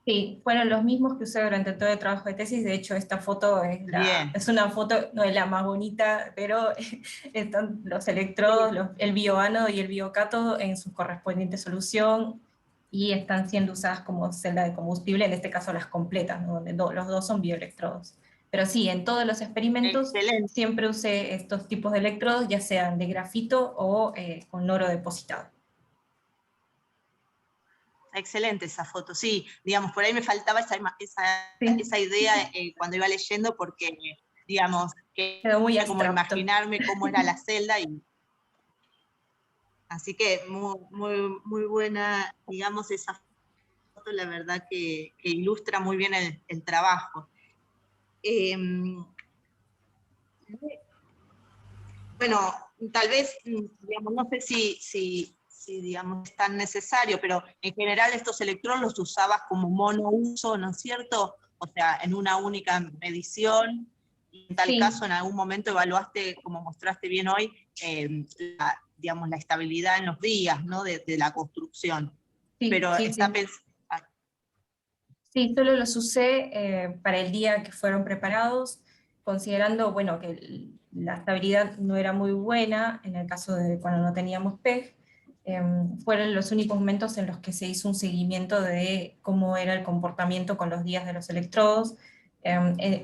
S1: sí, fueron los mismos que usé durante todo el trabajo de tesis. De hecho, esta foto
S3: Bien.
S1: es una foto, no es la más bonita, pero están los electrodos, el bioánodo y el biocátodo en su correspondiente solución y están siendo usadas como celda de combustible, en este caso las completas, ¿no? Donde los dos son bioelectrodos. Pero sí, en todos los experimentos
S3: Excelente.
S1: siempre usé estos tipos de electrodos, ya sean de grafito o con oro depositado.
S3: Excelente esa foto, sí, digamos, por ahí me faltaba
S1: Sí,
S3: esa idea cuando iba leyendo, porque, digamos, que
S1: quedó muy
S3: como
S1: abstracto.
S3: imaginarme cómo era la celda, así que muy buena, digamos, esa foto, la verdad que ilustra muy bien el trabajo. Bueno, tal vez, digamos, no sé si digamos, es tan necesario, pero en general estos electrodos los usabas como monouso, ¿no es cierto? O sea, en una única medición, y en tal
S1: Sí,
S3: caso en algún momento evaluaste, como mostraste bien hoy, digamos, la estabilidad en los días, ¿no? De la construcción.
S1: sí,
S3: Pero
S1: sí,
S3: está
S1: sí.
S3: pensado.
S1: Sí, solo los usé para el día que fueron preparados, considerando, bueno, que la estabilidad no era muy buena en el caso de cuando no teníamos PEG. Fueron los únicos momentos en los que se hizo un seguimiento de cómo era el comportamiento con los días de los electrodos.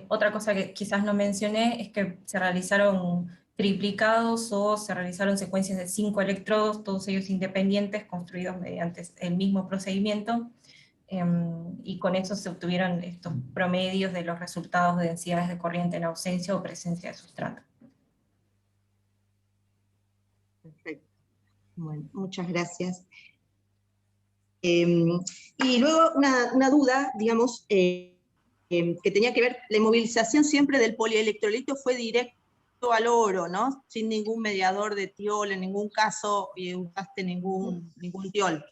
S1: Otra cosa que quizás no mencioné es que se realizaron triplicados o se realizaron secuencias de 5 electrodos, todos ellos independientes, construidos mediante el mismo procedimiento. Y con eso se obtuvieron estos promedios de los resultados de densidades de corriente en ausencia o presencia de sustrato.
S3: Perfecto. Bueno, muchas gracias. Y luego una duda, digamos, que tenía que ver, la inmovilización siempre del polielectrolito fue directo al oro, ¿no? Sin ningún mediador de tiol, en ningún caso usaste ningún tiol.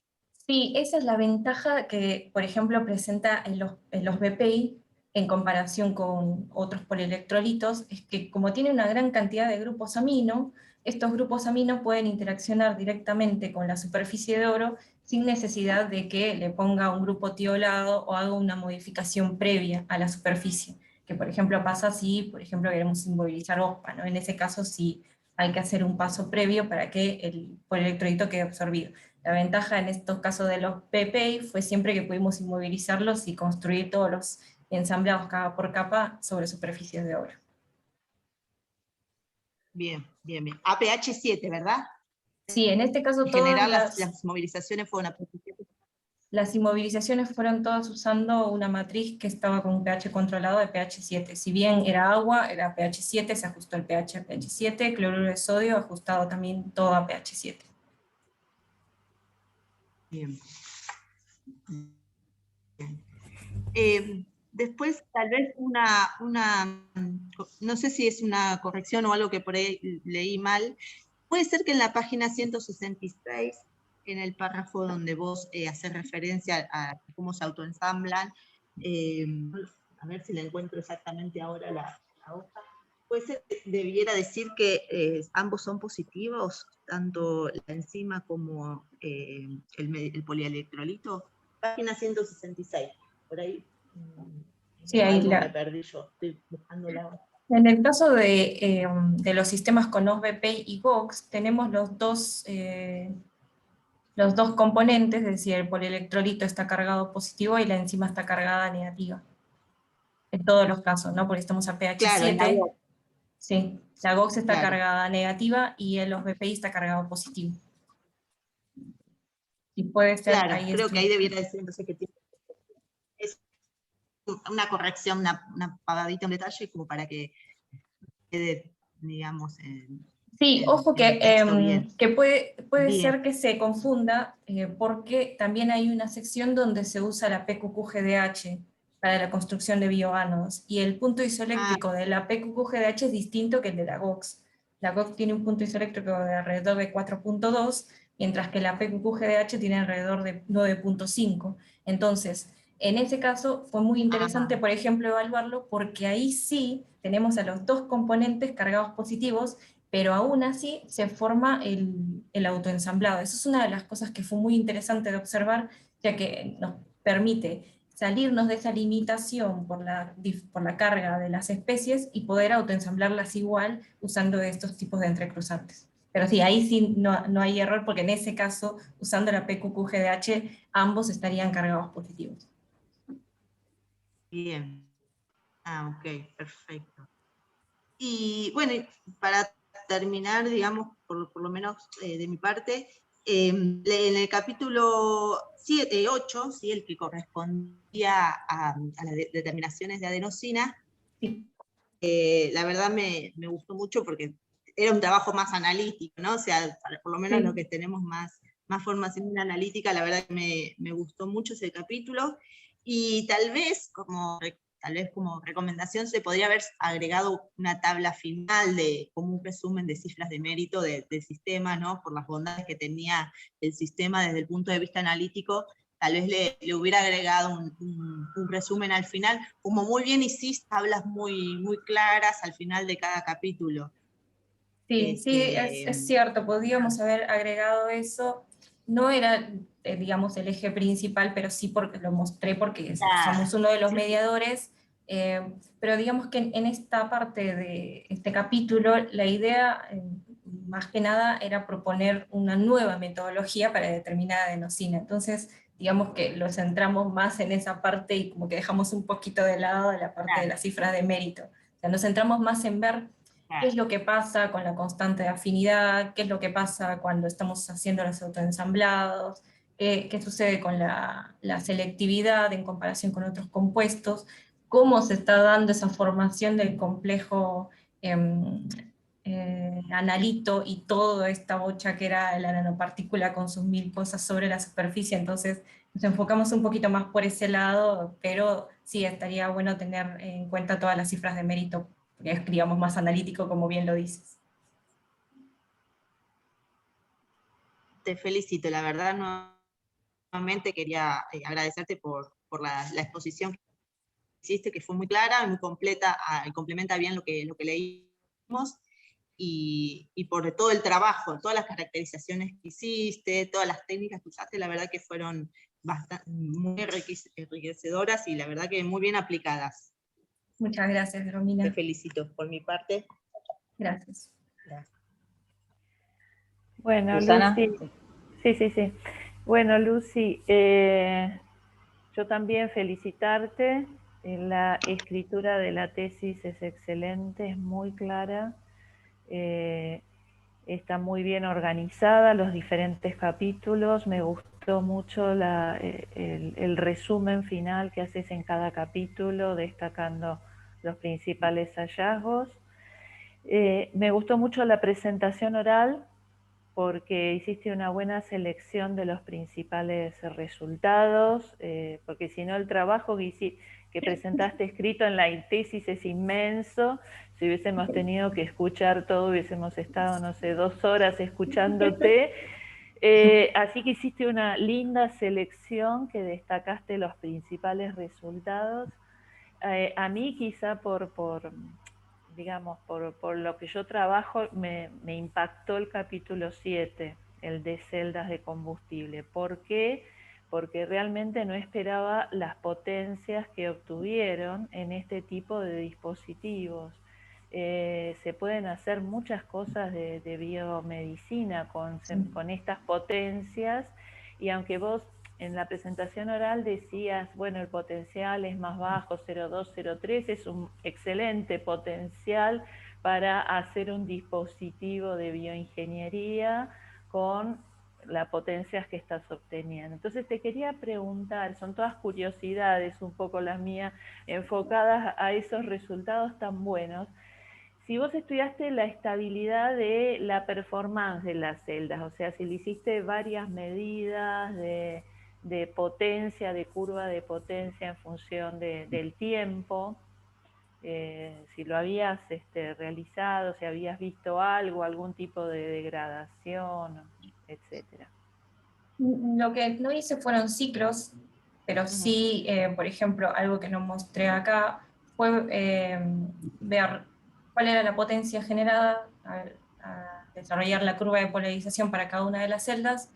S1: Sí, esa es la ventaja que, por ejemplo, presenta en los BPI, en comparación con otros polielectrolitos, es que como tiene una gran cantidad de grupos amino, estos grupos amino pueden interaccionar directamente con la superficie de oro sin necesidad de que le ponga un grupo tiolado o haga una modificación previa a la superficie, que por ejemplo pasa si, por ejemplo, queremos inmovilizar OSPA, ¿no? En ese caso sí hay que hacer un paso previo para que el polielectrolito quede absorbido. La ventaja en estos casos de los PPI fue siempre que pudimos inmovilizarlos y construir todos los ensamblados capa por capa sobre superficies de oro.
S3: Bien, bien, bien. APH 7, ¿verdad?
S1: Sí, en este caso
S3: En
S1: todas
S3: general las movilizaciones fueron APH 7.
S1: las inmovilizaciones fueron todas usando una matriz que estaba con un pH controlado de pH 7. Si bien era agua, era pH 7, se ajustó el pH a pH 7, cloruro de sodio ajustado también todo a pH 7.
S3: Bien. Después, tal vez no sé si es una corrección o algo que por ahí leí mal. Puede ser que en la página 166, en el párrafo donde vos haces referencia a cómo se autoensamblan, a ver si la encuentro exactamente ahora la hoja, puede ser que debiera decir que ambos son positivos, tanto la enzima como el polielectrolito. Página 166, por ahí.
S1: Sí, ahí
S3: Algo me perdí yo, estoy buscando la hoja.
S1: En el caso de los sistemas con OSBP y GOX, tenemos los dos componentes, es decir, el polielectrolito está cargado positivo y la enzima está cargada negativa. En todos los casos, ¿no? Porque estamos a pH
S3: Claro, en la
S1: 7.
S3: GOX.
S1: Sí, la GOX está
S3: Claro.
S1: cargada negativa y el OSBPI está cargado positivo. Y puede ser
S3: Claro,
S1: ahí
S3: creo
S1: esto.
S3: que ahí debiera decir entonces que es una corrección, una pagadita, un detalle, como para que quede, digamos,
S1: Sí, ojo
S3: en el texto bien.
S1: que puede
S3: Bien.
S1: ser que se confunda porque también hay una sección donde se usa la PQQ-GDH para la construcción de bioánodos y el punto isoeléctrico de la PQQ-GDH es distinto que el de la GOX. La GOX tiene un punto isoeléctrico de alrededor de 4.2, mientras que la PQQ-GDH tiene alrededor de 9.5. Entonces, en ese caso fue muy interesante, por ejemplo, evaluarlo porque ahí sí tenemos a los dos componentes cargados positivos, pero aún así se forma el autoensamblado. Eso es una de las cosas que fue muy interesante de observar, ya que nos permite salirnos de esa limitación por la carga de las especies y poder autoensamblarlas igual usando estos tipos de entrecruzantes. Pero sí, ahí sí no hay error, porque en ese caso, usando la PQQ-GDH, ambos estarían cargados positivos.
S3: Bien. Ok, perfecto. Y bueno, para terminar, digamos, por lo menos de mi parte, en el capítulo 8, ¿sí? El que correspondía a las determinaciones de adenosina,
S1: Sí.
S3: la verdad me gustó mucho porque era un trabajo más analítico, ¿no? O sea, por lo menos lo que tenemos más formación analítica, la verdad que me gustó mucho ese capítulo, y tal vez como recomendación se podría haber agregado una tabla final como un resumen de cifras de mérito del sistema, ¿no? Por las bondades que tenía el sistema desde el punto de vista analítico. Tal vez le hubiera agregado un resumen al final, como muy bien hiciste, tablas muy, muy claras al final de cada capítulo.
S1: Sí, sí, es cierto, podríamos haber agregado eso. No era, digamos, el eje principal, pero sí porque lo mostré porque somos uno de los mediadores. Pero digamos que en esta parte de este capítulo, la idea, más que nada, era proponer una nueva metodología para determinar adenosina. Entonces, digamos que lo centramos más en esa parte y como que dejamos un poquito de lado la parte de las cifras de mérito. O sea, nos centramos más en ver qué es lo que pasa con la constante de afinidad, qué es lo que pasa cuando estamos haciendo los autoensamblados, qué sucede con la selectividad en comparación con otros compuestos, cómo se está dando esa formación del complejo analito y toda esta bocha que era la nanopartícula con sus 1000 cosas sobre la superficie. Entonces nos enfocamos un poquito más por ese lado, pero sí, estaría bueno tener en cuenta todas las cifras de mérito, porque es, digamos, más analítico, como bien lo dices.
S3: Te felicito, la verdad, nuevamente quería agradecerte por la exposición que hiciste, que fue muy clara, muy completa, y complementa bien lo que leímos, y por todo el trabajo, todas las caracterizaciones que hiciste, todas las técnicas que usaste, la verdad que fueron muy enriquecedoras y la verdad que muy bien aplicadas.
S1: Muchas gracias, Romina.
S3: Te felicito por mi parte.
S1: Gracias.
S4: Bueno,
S3: Susana.
S4: Lucy, sí. Bueno, Lucy, yo también felicitarte. La escritura de la tesis es excelente, es muy clara, está muy bien organizada, los diferentes capítulos. Me gustó mucho el resumen final que haces en cada capítulo, destacando los principales hallazgos. Me gustó mucho la presentación oral, porque hiciste una buena selección de los principales resultados, porque si no el trabajo que presentaste escrito en la tesis es inmenso. Si hubiésemos tenido que escuchar todo, hubiésemos estado, no sé, 2 horas escuchándote. Así que hiciste una linda selección que destacaste los principales resultados. A mí quizá digamos, por lo que yo trabajo, me impactó el capítulo 7, el de celdas de combustible. ¿Por qué? Porque realmente no esperaba las potencias que obtuvieron en este tipo de dispositivos. Se pueden hacer muchas cosas de biomedicina con estas potencias, y aunque vos en la presentación oral decías, bueno, el potencial es más bajo, 0,2, 0,3, es un excelente potencial para hacer un dispositivo de bioingeniería con las potencias que estás obteniendo. Entonces te quería preguntar, son todas curiosidades un poco las mías, enfocadas a esos resultados tan buenos. Si vos estudiaste la estabilidad de la performance de las celdas, o sea, si le hiciste varias medidas de potencia, de curva de potencia en función del tiempo, si lo habías realizado, si habías visto algo, algún tipo de degradación, etcétera.
S1: Lo que no hice fueron ciclos, pero sí, por ejemplo, algo que no mostré acá fue ver cuál era la potencia generada a desarrollar la curva de polarización para cada una de las celdas,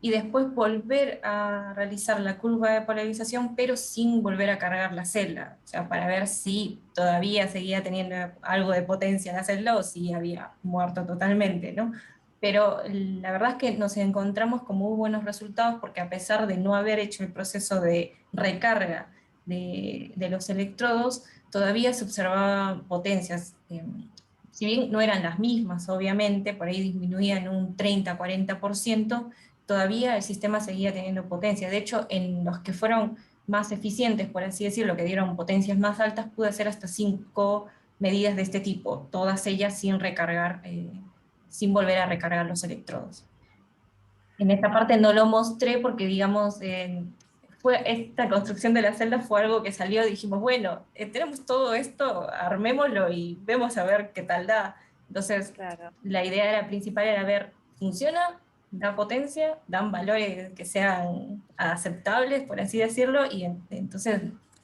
S1: y después volver a realizar la curva de polarización, pero sin volver a cargar la celda, o sea, para ver si todavía seguía teniendo algo de potencia la celda o si había muerto totalmente, ¿no? Pero la verdad es que nos encontramos con muy buenos resultados, porque a pesar de no haber hecho el proceso de recarga de los electrodos, todavía se observaban potencias. Si bien no eran las mismas, obviamente, por ahí disminuían un 30-40%, todavía el sistema seguía teniendo potencia. De hecho, en los que fueron más eficientes, por así decirlo, que dieron potencias más altas, pude hacer hasta 5 medidas de este tipo, todas ellas sin recargar, sin volver a recargar los electrodos. En esta parte no lo mostré porque, digamos, esta construcción de la celda fue algo que salió, dijimos, bueno, tenemos todo esto, armémoslo y vemos a ver qué tal da. Entonces,
S4: claro,
S1: la idea principal era ver, ¿funciona? ¿Da potencia? ¿Dan valores que sean aceptables, por así decirlo? Y entonces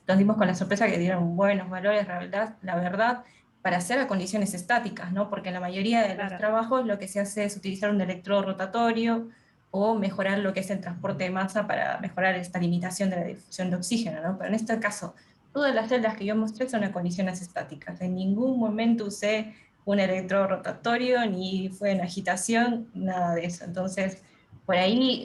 S1: nos dimos con la sorpresa que dieron buenos valores, la verdad, para hacer a condiciones estáticas, ¿no? Porque en la mayoría de los trabajos lo que se hace es utilizar un electrodo rotatorio o mejorar lo que es el transporte de masa para mejorar esta limitación de la difusión de oxígeno, ¿no? Pero en este caso, todas las celdas que yo mostré son a condiciones estáticas. En ningún momento usé un electrodo rotatorio, ni fue en agitación, nada de eso. Entonces, por ahí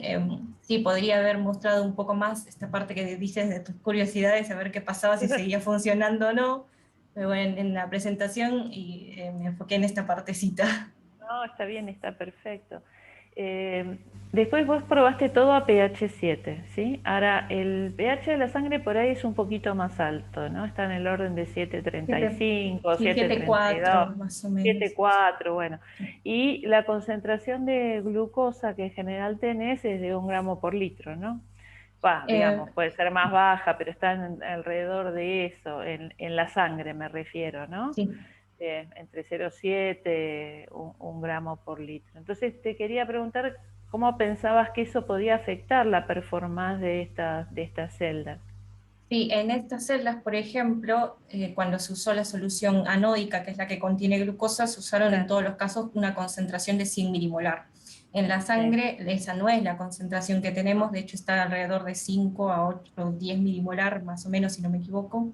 S1: sí podría haber mostrado un poco más esta parte que dices de tus curiosidades, a ver qué pasaba, si seguía funcionando o no. Pero bueno, en la presentación me enfoqué en esta partecita.
S4: No, está bien, está perfecto. Después vos probaste todo a pH 7, ¿sí? Ahora, el pH de la sangre por ahí es un poquito más alto, ¿no? Está en el orden de 7,35, 7,32,
S1: más o menos.
S4: 7,4, bueno. Y la concentración de glucosa que en general tenés es de 1 gramo por litro, ¿no? Digamos, puede ser más baja, pero está alrededor de eso, en la sangre me refiero, ¿no?
S1: Sí.
S4: Entre 0,7, 1 gramo por litro. Entonces te quería preguntar cómo pensabas que eso podía afectar la performance de estas celdas.
S1: Sí, en estas celdas, por ejemplo, cuando se usó la solución anódica, que es la que contiene glucosa, se usaron en todos los casos una concentración de 100 milimolar. En la sangre, esa no es la concentración que tenemos, de hecho está alrededor de 5 a 8 o 10 milimolar, más o menos, si no me equivoco,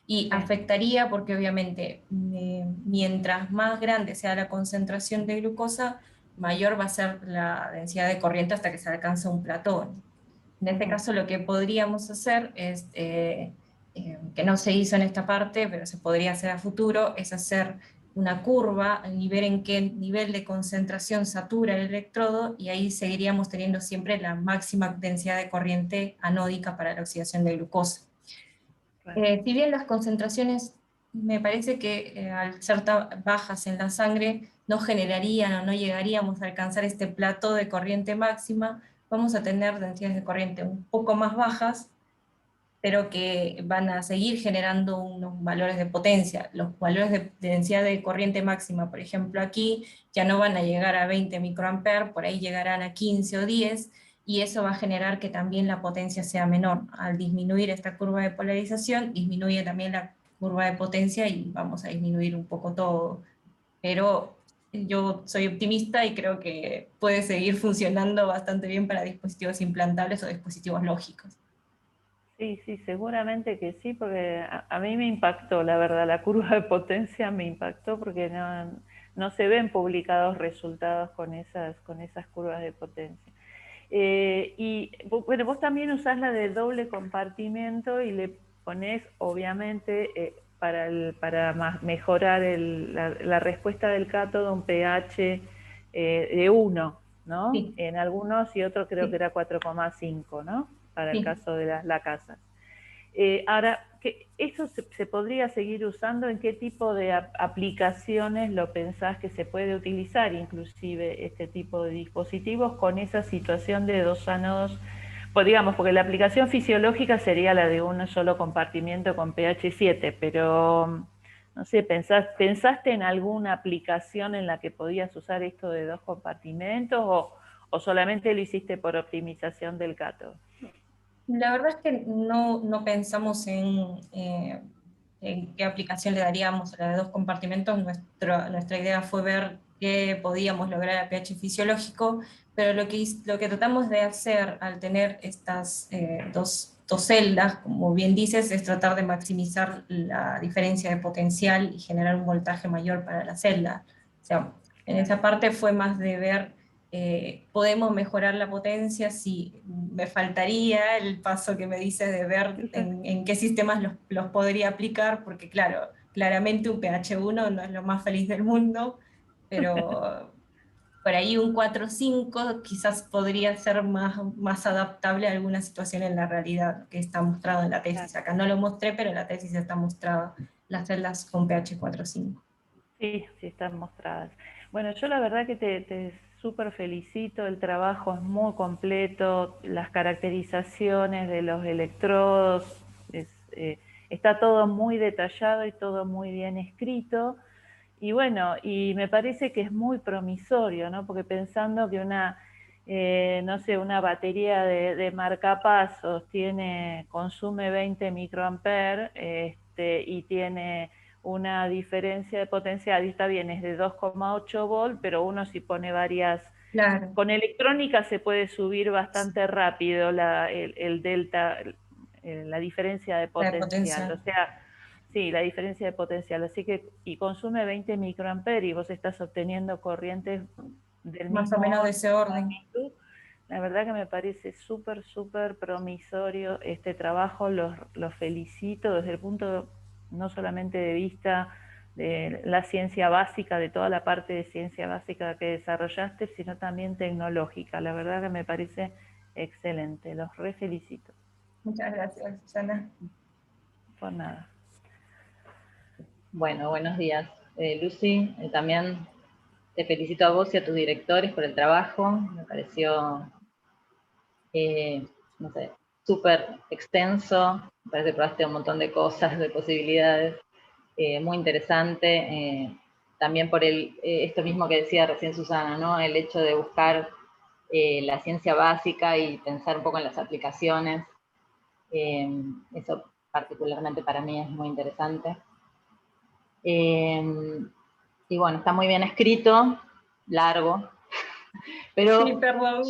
S1: y afectaría porque obviamente mientras más grande sea la concentración de glucosa, mayor va a ser la densidad de corriente hasta que se alcance un plató. En este caso lo que podríamos hacer es, que no se hizo en esta parte, pero se podría hacer a futuro, es hacer una curva y ver en qué nivel de concentración satura el electrodo, y ahí seguiríamos teniendo siempre la máxima densidad de corriente anódica para la oxidación de glucosa. Si bien las concentraciones me parece que al ser bajas en la sangre no generarían o no llegaríamos a alcanzar este plató de corriente máxima, vamos a tener densidades de corriente un poco más bajas, pero que van a seguir generando unos valores de potencia. Los valores de densidad de corriente máxima, por ejemplo, aquí ya no van a llegar a 20 microamperes, por ahí llegarán a 15 o 10, y eso va a generar que también la potencia sea menor. Al disminuir esta curva de polarización, disminuye también la curva de potencia y vamos a disminuir un poco todo. Pero yo soy optimista y creo que puede seguir funcionando bastante bien para dispositivos implantables o dispositivos lógicos.
S4: Sí, sí, seguramente que sí, porque a mí me impactó, la verdad, la curva de potencia me impactó porque no se ven publicados resultados con esas curvas de potencia. Y bueno, vos también usás la de doble compartimento y le ponés, obviamente, para mejorar la respuesta del cátodo un pH de 1, ¿no?
S1: Sí.
S4: En algunos y otros creo
S1: Sí.
S4: que era 4,5, ¿no? Para el
S1: Sí.
S4: caso de las lacasas. Ahora, ¿eso se podría seguir usando? ¿En qué tipo de aplicaciones lo pensás que se puede utilizar, inclusive este tipo de dispositivos, con esa situación de dos ánodos? Pues digamos, porque la aplicación fisiológica sería la de un solo compartimiento con pH 7, pero no sé, ¿pensaste en alguna aplicación en la que podías usar esto de dos compartimentos o solamente lo hiciste por optimización del cátodo?
S1: La verdad es que no pensamos en qué aplicación le daríamos a la de dos compartimentos. Nuestra idea fue ver qué podíamos lograr a pH fisiológico, pero lo que tratamos de hacer al tener estas dos celdas, como bien dices, es tratar de maximizar la diferencia de potencial y generar un voltaje mayor para la celda. O sea, en esa parte fue más de ver, podemos mejorar la potencia. Sí, me faltaría el paso que me dices de ver en qué sistemas los podría aplicar, porque claro, claramente un pH 1 no es lo más feliz del mundo, pero por ahí un 4,5 quizás podría ser más adaptable a alguna situación en la realidad, que está mostrado en la tesis. Acá no lo mostré, pero en la tesis está mostrado las celdas con pH 4,5.
S4: Sí, sí están mostradas. Bueno, yo la verdad que te súper felicito, el trabajo es muy completo, las caracterizaciones de los electrodos, está todo muy detallado y todo muy bien escrito. Y bueno, y me parece que es muy promisorio, ¿no? Porque pensando que no sé, una batería de marcapasos consume 20 microamperes y tiene una diferencia de potencial, y está bien, es de 2,8 volt, pero uno si pone varias...
S1: Claro.
S4: Con electrónica se puede subir bastante rápido el delta, la diferencia de potencial. O sea, sí, la diferencia de potencial. Así que, y consume 20 microamperes y vos estás obteniendo corrientes del
S1: Más o
S4: mismo
S1: menos de
S4: orden,
S1: ese orden.
S4: magnitud. La verdad que me parece súper, súper promisorio este trabajo. Los felicito desde el punto no solamente de vista de la ciencia básica, de toda la parte de ciencia básica que desarrollaste, sino también tecnológica. La verdad que me parece excelente. Los refelicito.
S1: Muchas gracias, Susana.
S4: Por nada.
S5: Bueno, buenos días, Lucy. También te felicito a vos y a tus directores por el trabajo. Me pareció, no sé, súper extenso. Me parece que probaste un montón de cosas, de posibilidades. Muy interesante. También por esto mismo que decía recién Susana, ¿no? El hecho de buscar la ciencia básica y pensar un poco en las aplicaciones. Eso particularmente para mí es muy interesante. Y bueno, está muy bien escrito, largo, pero
S1: Sí, perdón.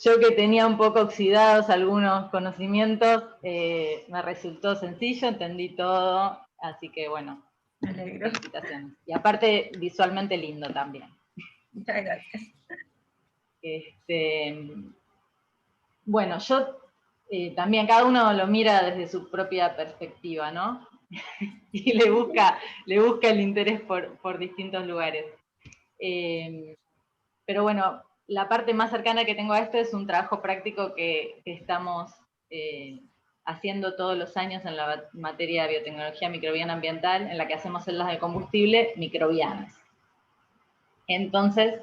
S5: Yo que tenía un poco oxidados algunos conocimientos, me resultó sencillo, entendí todo, así que bueno,
S1: Me alegro.
S5: felicitaciones. Y aparte, visualmente lindo también.
S1: Muchas gracias.
S5: Bueno, yo también, cada uno lo mira desde su propia perspectiva, ¿no? Y le busca el interés por distintos lugares. Pero bueno, la parte más cercana que tengo a esto es un trabajo práctico que estamos haciendo todos los años en la materia de biotecnología microbiana ambiental, en la que hacemos celdas de combustible microbianas. Entonces,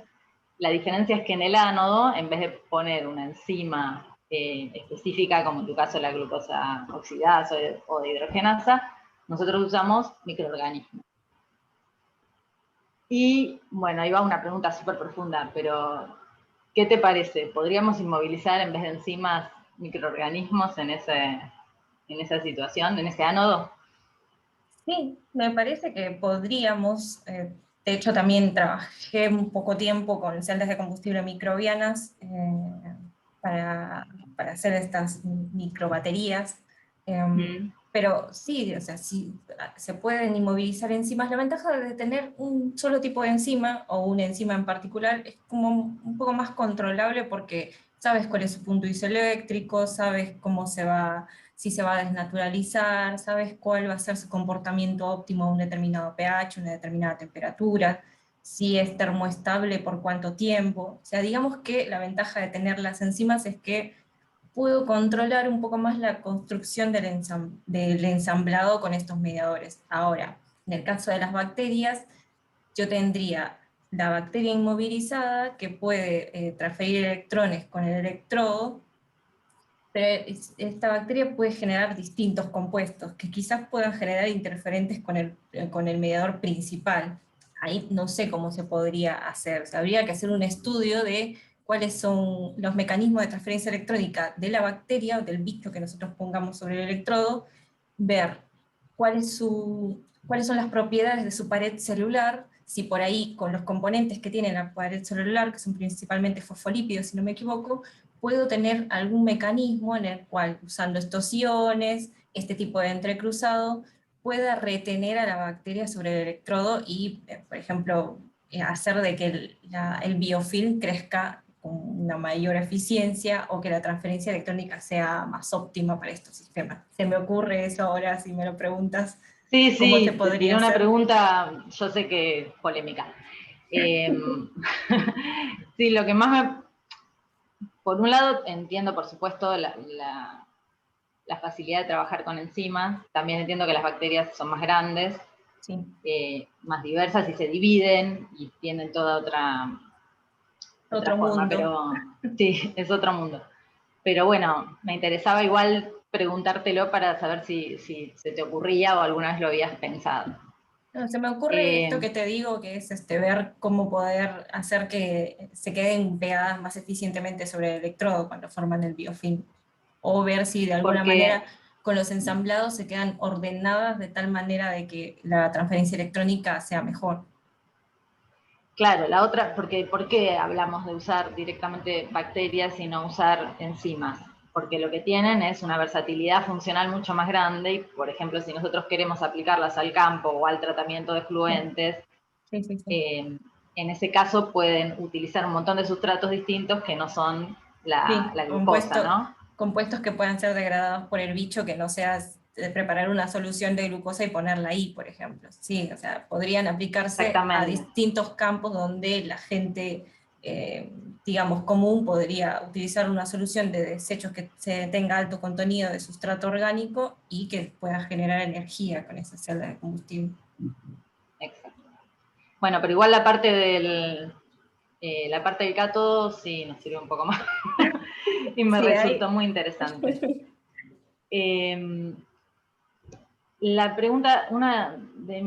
S5: la diferencia es que en el ánodo, en vez de poner una enzima específica, como en tu caso la glucosa oxidasa o de hidrogenasa, nosotros usamos microorganismos. Y bueno, ahí va una pregunta súper profunda, pero ¿qué te parece? ¿Podríamos inmovilizar en vez de enzimas microorganismos en esa situación, en ese ánodo?
S1: Sí, me parece que podríamos, de hecho también trabajé un poco tiempo con celdas de combustible microbianas para hacer estas microbaterías, pero sí, o sea, sí, se pueden inmovilizar enzimas. La ventaja de tener un solo tipo de enzima o una enzima en particular es como un poco más controlable porque sabes cuál es su punto isoeléctrico, sabes cómo se va, si se va a desnaturalizar, sabes cuál va a ser su comportamiento óptimo a un determinado pH, una determinada temperatura, si es termoestable por cuánto tiempo. O sea, digamos que la ventaja de tener las enzimas es que puedo controlar un poco más la construcción del ensamblado con estos mediadores. Ahora, en el caso de las bacterias, yo tendría la bacteria inmovilizada que puede transferir electrones con el electrodo, pero esta bacteria puede generar distintos compuestos que quizás puedan generar interferentes con el mediador principal. Ahí no sé cómo se podría hacer. O sea, habría que hacer un estudio de cuáles son los mecanismos de transferencia electrónica de la bacteria o del bicho que nosotros pongamos sobre el electrodo, ver cuáles son las propiedades de su pared celular, si por ahí con los componentes que tiene la pared celular, que son principalmente fosfolípidos, si no me equivoco, puedo tener algún mecanismo en el cual, usando estos iones, este tipo de entrecruzado, pueda retener a la bacteria sobre el electrodo y, por ejemplo, hacer de que el biofilm crezca con una mayor eficiencia o que la transferencia electrónica sea más óptima para estos sistemas. Se me ocurre eso ahora, si me lo preguntas.
S5: Sí,
S1: ¿Cómo se
S5: te
S1: podría
S5: tiré una
S1: hacer?
S5: pregunta, yo sé que polémica. Sí, lo que más por un lado entiendo, por supuesto, la facilidad de trabajar con enzimas, también entiendo que las bacterias son más grandes,
S1: Sí.
S5: más diversas y se dividen y tienen toda otra forma,
S1: Mundo.
S5: pero sí, es otro mundo. Pero bueno, me interesaba igual preguntártelo para saber si se te ocurría o alguna vez lo habías pensado.
S1: No, se me ocurre esto que te digo, que es ver cómo poder hacer que se queden pegadas más eficientemente sobre el electrodo cuando forman el biofilm. O ver si de alguna manera con los ensamblados se quedan ordenadas de tal manera de que la transferencia electrónica sea mejor.
S5: Claro, la otra, porque ¿por qué hablamos de usar directamente bacterias y no usar enzimas? Porque lo que tienen es una versatilidad funcional mucho más grande y, por ejemplo, si nosotros queremos aplicarlas al campo o al tratamiento de efluentes,
S1: Sí.
S5: En ese caso pueden utilizar un montón de sustratos distintos que no son la glucosa, ¿no?
S1: Compuestos que puedan ser degradados por el bicho, que no sea preparar una solución de glucosa y ponerla ahí, por ejemplo. Sí, o sea, podrían aplicarse a distintos campos donde la gente, digamos, común podría utilizar una solución de desechos que tenga alto contenido de sustrato orgánico y que pueda generar energía con esa celda de combustible.
S5: Exacto. Bueno, pero igual la parte del cátodo sí nos sirve un poco más y me resultó muy interesante. La pregunta, una de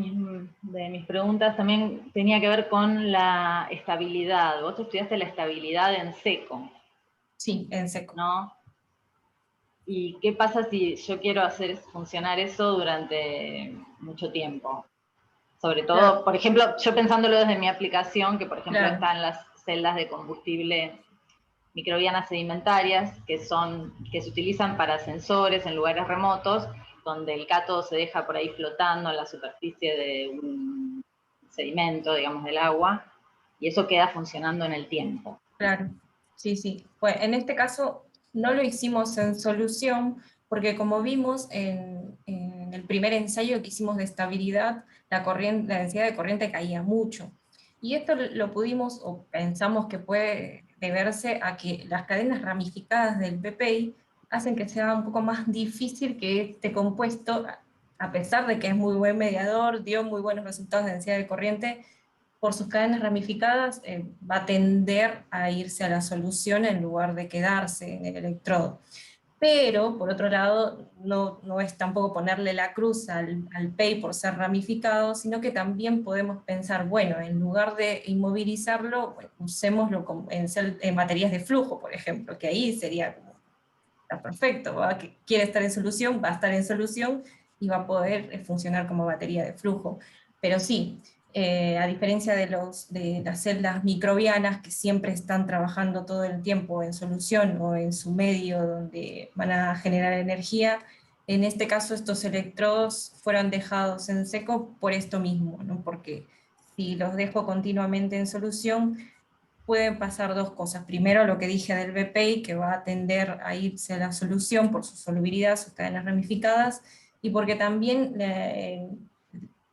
S5: mis preguntas también tenía que ver con la estabilidad. Vos estudiaste la estabilidad en seco.
S1: Sí, en seco.
S5: ¿No? ¿Y qué pasa si yo quiero hacer funcionar eso durante mucho tiempo? Sobre todo,
S1: Claro.
S5: por ejemplo, yo pensándolo desde mi aplicación, que por ejemplo
S1: Claro.
S5: están las celdas de combustible microbianas sedimentarias, que se utilizan para sensores en lugares remotos, donde el cátodo se deja por ahí flotando en la superficie de un sedimento, digamos, del agua, y eso queda funcionando en el tiempo.
S1: Claro, sí, sí. Pues en este caso no lo hicimos en solución, porque como vimos en el primer ensayo que hicimos de estabilidad, la densidad de corriente caía mucho. Y esto lo pudimos, o pensamos que puede deberse a que las cadenas ramificadas del PPI hacen que sea un poco más difícil que este compuesto, a pesar de que es muy buen mediador, dio muy buenos resultados de densidad de corriente, por sus cadenas ramificadas va a tender a irse a la solución en lugar de quedarse en el electrodo. Pero, por otro lado, no es tampoco ponerle la cruz al PEI por ser ramificado, sino que también podemos pensar, bueno, en lugar de inmovilizarlo, bueno, usémoslo en baterías de flujo, por ejemplo, que ahí sería como, está perfecto, ¿va? Que quiere estar en solución, va a estar en solución y va a poder funcionar como batería de flujo. Pero sí, a diferencia de las celdas microbianas que siempre están trabajando todo el tiempo en solución o en su medio donde van a generar energía, en este caso estos electrodos fueron dejados en seco por esto mismo, ¿no? Porque si los dejo continuamente en solución, pueden pasar dos cosas. Primero, lo que dije del BPI, que va a tender a irse a la solución por su solubilidad, sus cadenas ramificadas, y porque también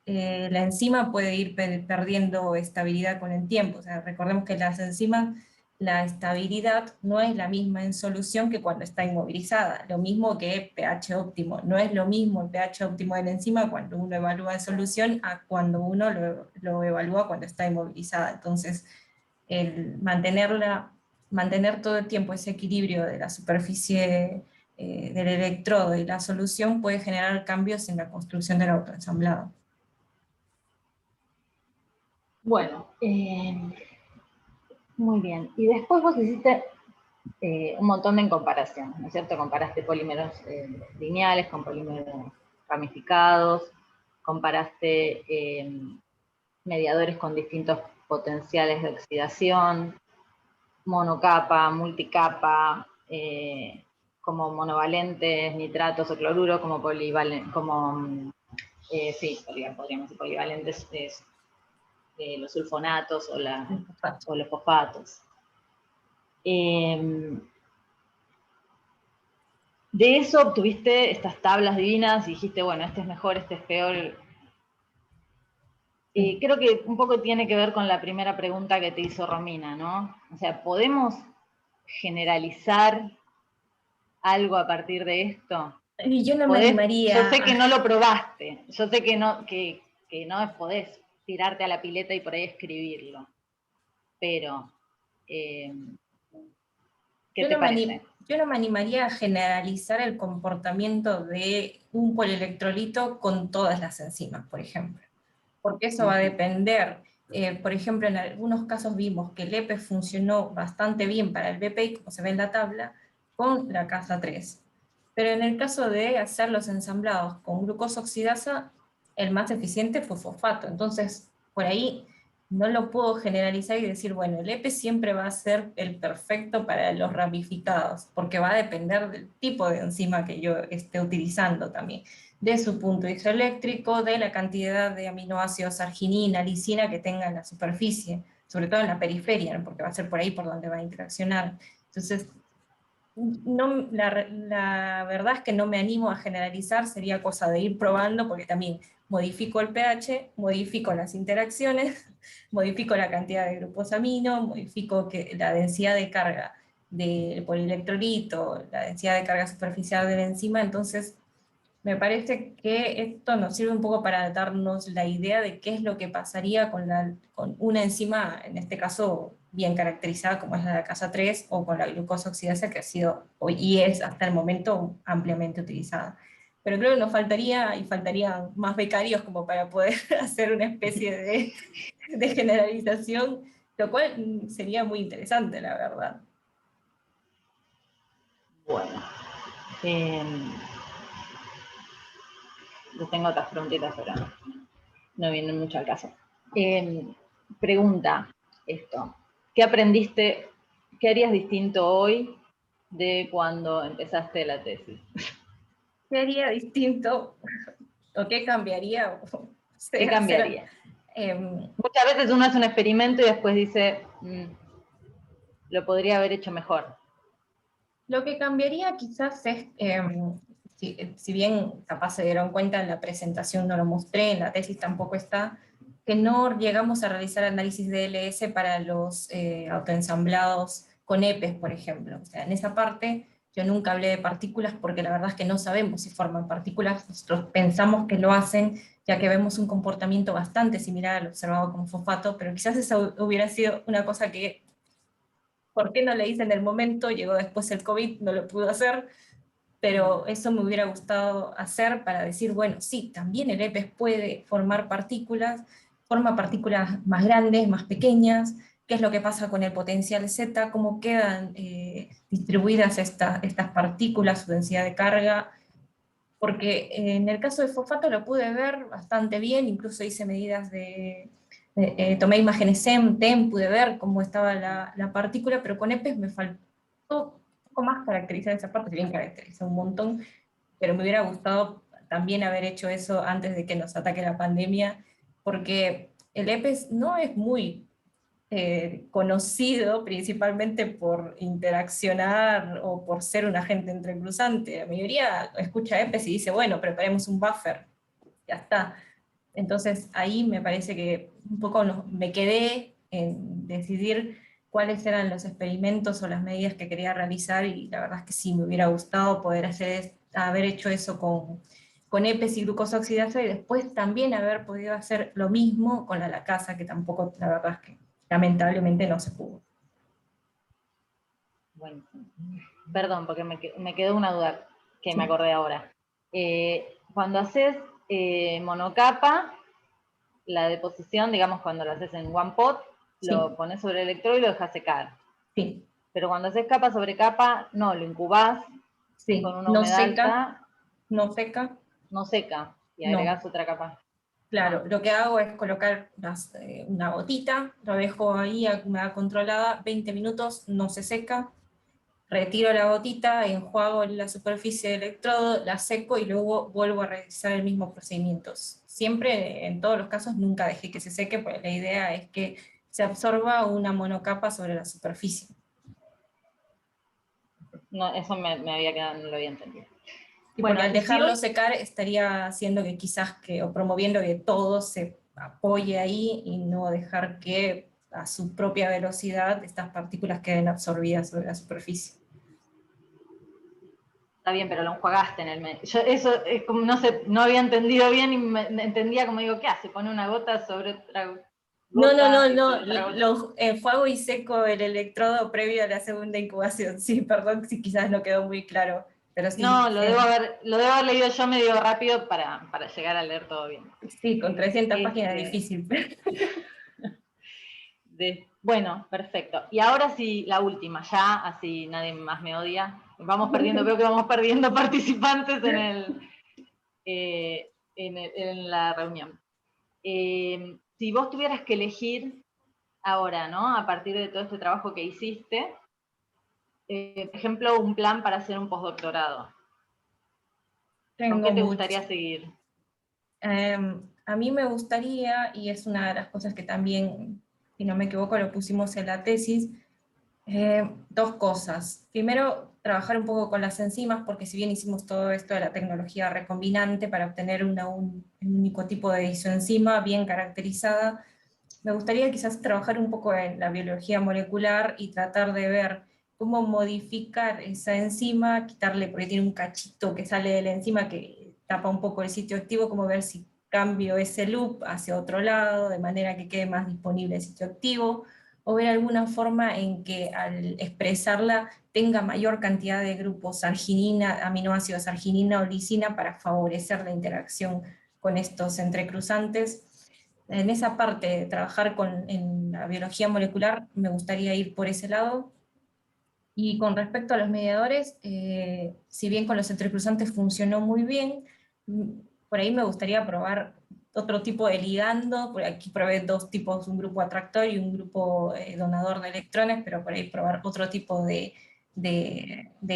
S1: la enzima puede ir perdiendo estabilidad con el tiempo. O sea, recordemos que las enzimas, la estabilidad no es la misma en solución que cuando está inmovilizada. Lo mismo que pH óptimo. No es lo mismo el pH óptimo de la enzima cuando uno evalúa en solución a cuando uno lo evalúa cuando está inmovilizada. Entonces, el mantener todo el tiempo ese equilibrio de la superficie del electrodo y la solución puede generar cambios en la construcción del autoensamblado.
S5: Bueno, muy bien. Y después vos hiciste un montón de comparaciones, ¿no es cierto? Comparaste polímeros lineales con polímeros ramificados, comparaste mediadores con distintos potenciales de oxidación, monocapa, multicapa, como monovalentes, nitratos o cloruros, como polivalentes, sí, podríamos decir polivalentes, los sulfonatos o los fosfatos. De eso obtuviste estas tablas divinas y dijiste, bueno, este es mejor, este es peor. Creo que un poco tiene que ver con la primera pregunta que te hizo Romina, ¿no? O sea, ¿podemos generalizar algo a partir de esto?
S1: Y yo no me animaría.
S5: Yo sé que no lo probaste, yo sé que no podés tirarte a la pileta y por ahí escribirlo, pero ¿qué te parece?
S1: Yo no me animaría a generalizar el comportamiento de un polielectrolito con todas las enzimas, por ejemplo, porque eso va a depender. Por ejemplo, en algunos casos vimos que el EPE funcionó bastante bien para el BPI, como se ve en la tabla, con la casa 3. Pero en el caso de hacer los ensamblados con glucosa oxidasa, el más eficiente fue fosfato. Entonces, por ahí no lo puedo generalizar y decir, bueno, el EPE siempre va a ser el perfecto para los ramificados, porque va a depender del tipo de enzima que yo esté utilizando también, de su punto isoeléctrico, de la cantidad de aminoácidos arginina, lisina que tenga en la superficie, sobre todo en la periferia, ¿no? Porque va a ser por ahí por donde va a interaccionar. Entonces, no, la verdad es que no me animo a generalizar, sería cosa de ir probando, porque también modifico el pH, modifico las interacciones, modifico la cantidad de glucosamino, modifico la densidad de carga del polielectrolito, la densidad de carga superficial de la enzima. Entonces me parece que esto nos sirve un poco para darnos la idea de qué es lo que pasaría con una enzima, en este caso bien caracterizada como es la de casa 3, o con la glucosa oxidasa, que ha sido y es hasta el momento ampliamente utilizada. Pero creo que nos faltarían más becarios como para poder hacer una especie de generalización, lo cual sería muy interesante, la verdad.
S5: Bueno, Yo tengo otras preguntitas, pero no vienen mucho al caso. Pregunta esto. ¿Qué aprendiste, qué harías distinto hoy de cuando empezaste la tesis?
S1: ¿Qué haría distinto? ¿O qué cambiaría?
S5: ¿Qué cambiaría?
S1: Muchas
S5: veces uno hace un experimento y después dice, lo podría haber hecho mejor.
S1: Lo que cambiaría quizás es, si bien capaz se dieron cuenta en la presentación no lo mostré, en la tesis tampoco está, que no llegamos a realizar análisis de LS para los autoensamblados con EPES, por ejemplo. O sea, en esa parte yo nunca hablé de partículas porque la verdad es que no sabemos si forman partículas, nosotros pensamos que lo hacen, ya que vemos un comportamiento bastante similar al observado con fosfato, pero quizás esa hubiera sido una cosa que, ¿por qué no le hice en el momento? Llegó después el COVID, no lo pudo hacer, pero eso me hubiera gustado hacer para decir, bueno, sí, también el EPES puede formar partículas, forma partículas más grandes, más pequeñas, qué es lo que pasa con el potencial Z, cómo quedan distribuidas estas partículas, su densidad de carga, porque en el caso de fosfato lo pude ver bastante bien, incluso hice medidas tomé imágenes TEM, pude ver cómo estaba la partícula, pero con EPES me faltó un poco más caracterizar esa parte, si bien caracteriza un montón, pero me hubiera gustado también haber hecho eso antes de que nos ataque la pandemia, porque el EPES no es muy conocido principalmente por interaccionar o por ser un agente entrecruzante. La mayoría escucha EPES y dice, bueno, preparemos un buffer, ya está. Entonces ahí me parece que un poco me quedé en decidir cuáles eran los experimentos o las medidas que quería realizar, y la verdad es que sí, me hubiera gustado poder haber hecho eso con EPES y glucosa oxidasa, y después también haber podido hacer lo mismo con la lacasa, que tampoco, la verdad es que lamentablemente no se pudo.
S5: Bueno, perdón, porque me quedó una duda que me acordé ahora. Cuando haces monocapa, la deposición, digamos, cuando lo haces en one pot,
S1: Sí.
S5: lo pones sobre el electrodo y lo dejas secar.
S1: Sí.
S5: Pero cuando haces capa sobre capa, no, lo incubás
S1: sí.
S5: con una humedad alta.
S1: No seca.
S5: No seca, y agregás otra capa.
S1: Claro, lo que hago es colocar una gotita, lo dejo ahí a humedad controlada, 20 minutos, no se seca, retiro la gotita, enjuago la superficie del electrodo, la seco y luego vuelvo a realizar el mismo procedimiento. Siempre, en todos los casos, nunca dejé que se seque, porque la idea es que se absorba una monocapa sobre la superficie.
S5: No, eso me había quedado, no lo había entendido.
S1: Y bueno, al dejarlo secar estaría haciendo que quizás o promoviendo que todo se apoye ahí y no dejar que a su propia velocidad estas partículas queden absorbidas sobre la superficie.
S5: Está bien, pero lo enjuagaste en el medio. Yo eso es como, no sé, no había entendido bien y me entendía como digo, ¿qué hace? Pone una gota sobre otra gota.
S1: No, lo enjuago y seco el electrodo previo a la segunda incubación. Sí, perdón si quizás no quedó muy claro. Pero sí,
S5: no, lo debo haber leído yo medio rápido para llegar a leer todo bien.
S1: Sí, con 300 páginas es difícil.
S5: Bueno, perfecto. Y ahora sí, la última, ya, así nadie más me odia. Vamos perdiendo, veo que vamos perdiendo participantes en la reunión. Si vos tuvieras que elegir ahora, ¿no? A partir de todo este trabajo que hiciste, por ejemplo, un plan para hacer un postdoctorado. ¿Con qué te gustaría seguir?
S1: A mí me gustaría, y es una de las cosas que también, si no me equivoco, lo pusimos en la tesis, dos cosas. Primero, trabajar un poco con las enzimas, porque si bien hicimos todo esto de la tecnología recombinante para obtener un único tipo de isoenzima bien caracterizada, me gustaría quizás trabajar un poco en la biología molecular y tratar de ver cómo modificar esa enzima, quitarle, porque tiene un cachito que sale de la enzima que tapa un poco el sitio activo, como ver si cambio ese loop hacia otro lado, de manera que quede más disponible el sitio activo, o ver alguna forma en que al expresarla tenga mayor cantidad de grupos arginina, aminoácidos arginina o lisina para favorecer la interacción con estos entrecruzantes. En esa parte de trabajar en la biología molecular me gustaría ir por ese lado. Y con respecto a los mediadores, si bien con los entrecruzantes funcionó muy bien, por ahí me gustaría probar otro tipo de ligando. Por aquí probé dos tipos, un grupo atractor y un grupo donador de electrones, pero por ahí probar otro tipo de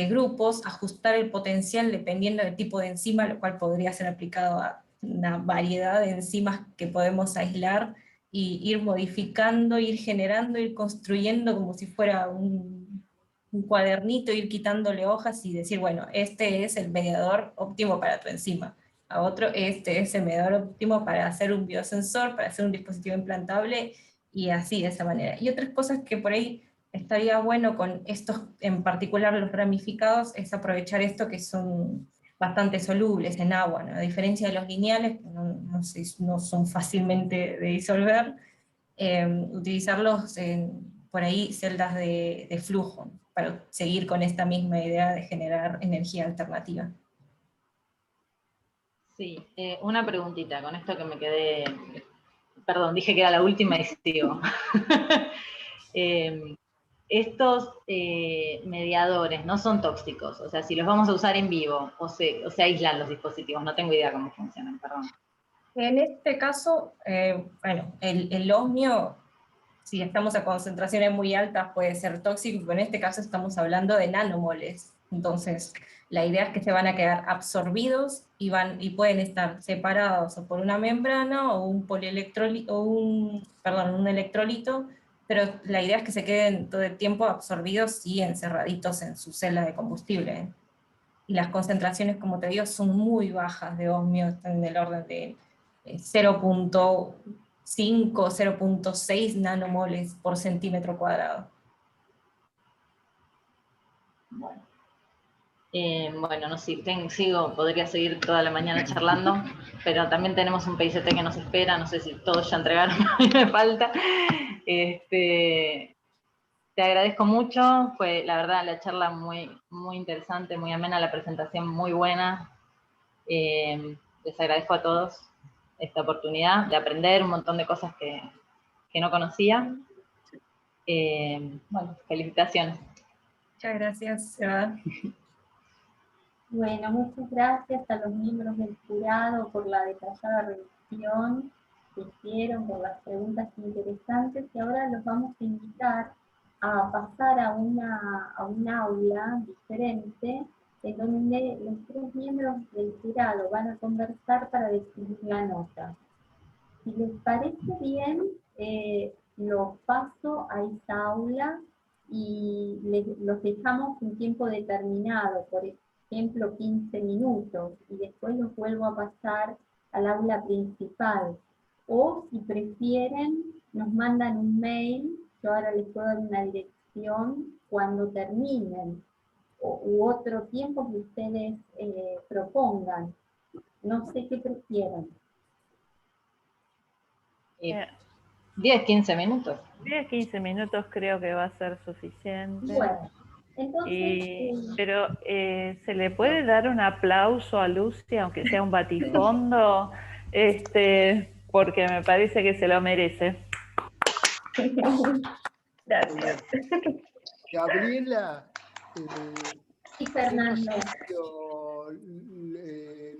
S1: grupos, ajustar el potencial dependiendo del tipo de enzima, lo cual podría ser aplicado a una variedad de enzimas que podemos aislar y ir modificando, ir generando, ir construyendo como si fuera un cuadernito, ir quitándole hojas y decir, bueno, este es el mediador óptimo para tu enzima. A otro, este es el mediador óptimo para hacer un biosensor, para hacer un dispositivo implantable, y así, de esa manera. Y otras cosas que por ahí estaría bueno con estos, en particular los ramificados, es aprovechar esto que son bastante solubles en agua, ¿no? A diferencia de los lineales, que no son fácilmente de disolver, utilizarlos en, por ahí, celdas de flujo, para seguir con esta misma idea de generar energía alternativa.
S5: Sí, una preguntita, con esto que me quedé, perdón, dije que era la última y sigo. Estos mediadores no son tóxicos, o sea, si los vamos a usar en vivo, o se aíslan los dispositivos, no tengo idea cómo funcionan, perdón.
S1: En este caso, bueno, el osmio, si estamos a concentraciones muy altas, puede ser tóxico, pero en este caso estamos hablando de nanomoles. Entonces, la idea es que se van a quedar absorbidos y pueden estar separados o por una membrana o un polielectrolito, o un electrolito, pero la idea es que se queden todo el tiempo absorbidos y encerraditos en su celda de combustible. Y las concentraciones, como te digo, son muy bajas de osmio, están en el orden de 0.5, 0.6 nanomoles por centímetro cuadrado.
S5: Bueno, no sé, podría seguir toda la mañana charlando, pero también tenemos un PICT que nos espera, no sé si todos ya entregaron, a mí me falta. Te agradezco mucho, fue la verdad la charla muy, muy interesante, muy amena, la presentación muy buena. Les agradezco a todos esta oportunidad de aprender un montón de cosas que no conocía. Bueno, felicitaciones.
S1: Muchas gracias, Seba.
S2: Bueno, muchas gracias a los miembros del jurado por la detallada revisión que hicieron, por las preguntas interesantes, y ahora los vamos a invitar a pasar a un aula diferente, en donde los tres miembros del jurado van a conversar para decidir la nota. Si les parece bien, los paso a esta aula y los dejamos un tiempo determinado, por ejemplo 15 minutos, y después los vuelvo a pasar al aula principal. O si prefieren, nos mandan un mail, yo ahora les puedo dar una dirección cuando terminen, u otro tiempo que ustedes propongan. No sé qué prefieren.
S5: 10, 15 minutos.
S4: 10, 15 minutos creo que va a ser suficiente.
S2: Bueno, entonces...
S4: Pero ¿se le puede dar un aplauso a Lucy, aunque sea un batifondo? Porque me parece que se lo merece.
S1: Gracias.
S6: Gabriela,
S2: y Fernando.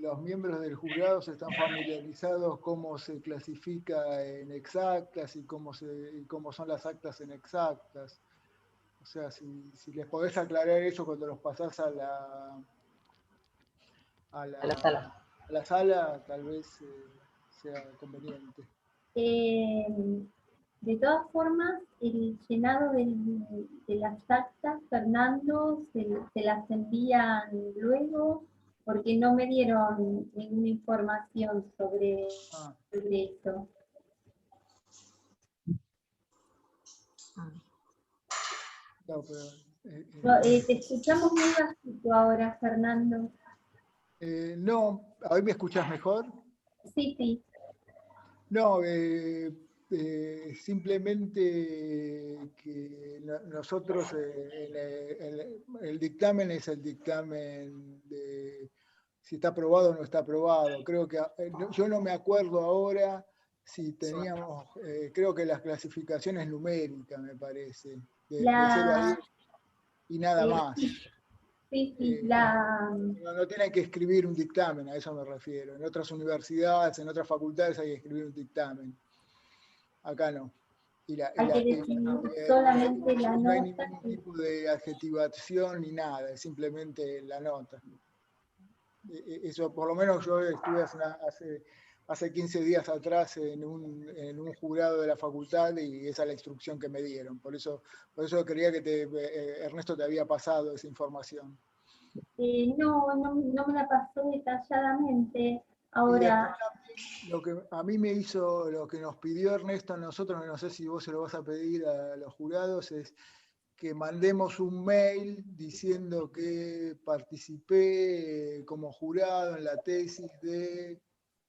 S6: Los miembros del jurado se están familiarizados cómo se clasifica en exactas y cómo son las actas en exactas. O sea, si les podés aclarar eso cuando los pasás a la sala, tal vez sea conveniente.
S2: De todas formas, el llenado de las actas, Fernando, se las envían luego, porque no me dieron ninguna información sobre esto.
S6: No, pero,
S2: te escuchamos muy bajito ahora, Fernando.
S6: No, ¿hoy me escuchás mejor?
S2: Sí, sí.
S6: No, simplemente que nosotros, el dictamen es el dictamen de si está aprobado o no está aprobado. Creo que yo no me acuerdo ahora si teníamos, creo que las clasificaciones numéricas, me parece, de 0 a 10. y nada más.
S2: Sí, sí,
S6: No tienen que escribir un dictamen, a eso me refiero. En otras universidades, en otras facultades hay que escribir un dictamen. Acá no.
S2: hay que definir solamente la
S6: no hay
S2: nota.
S6: ningún tipo de adjetivación ni nada, es simplemente la nota. Eso, por lo menos yo estuve hace 15 días atrás en un jurado de la facultad y esa es la instrucción que me dieron. Por eso quería que Ernesto te había pasado esa información.
S2: No me la pasó detalladamente.
S6: Y
S2: Ahora,
S6: lo que a mí me hizo, lo que nos pidió Ernesto a nosotros, no sé si vos se lo vas a pedir a los jurados, es que mandemos un mail diciendo que participé como jurado en la tesis de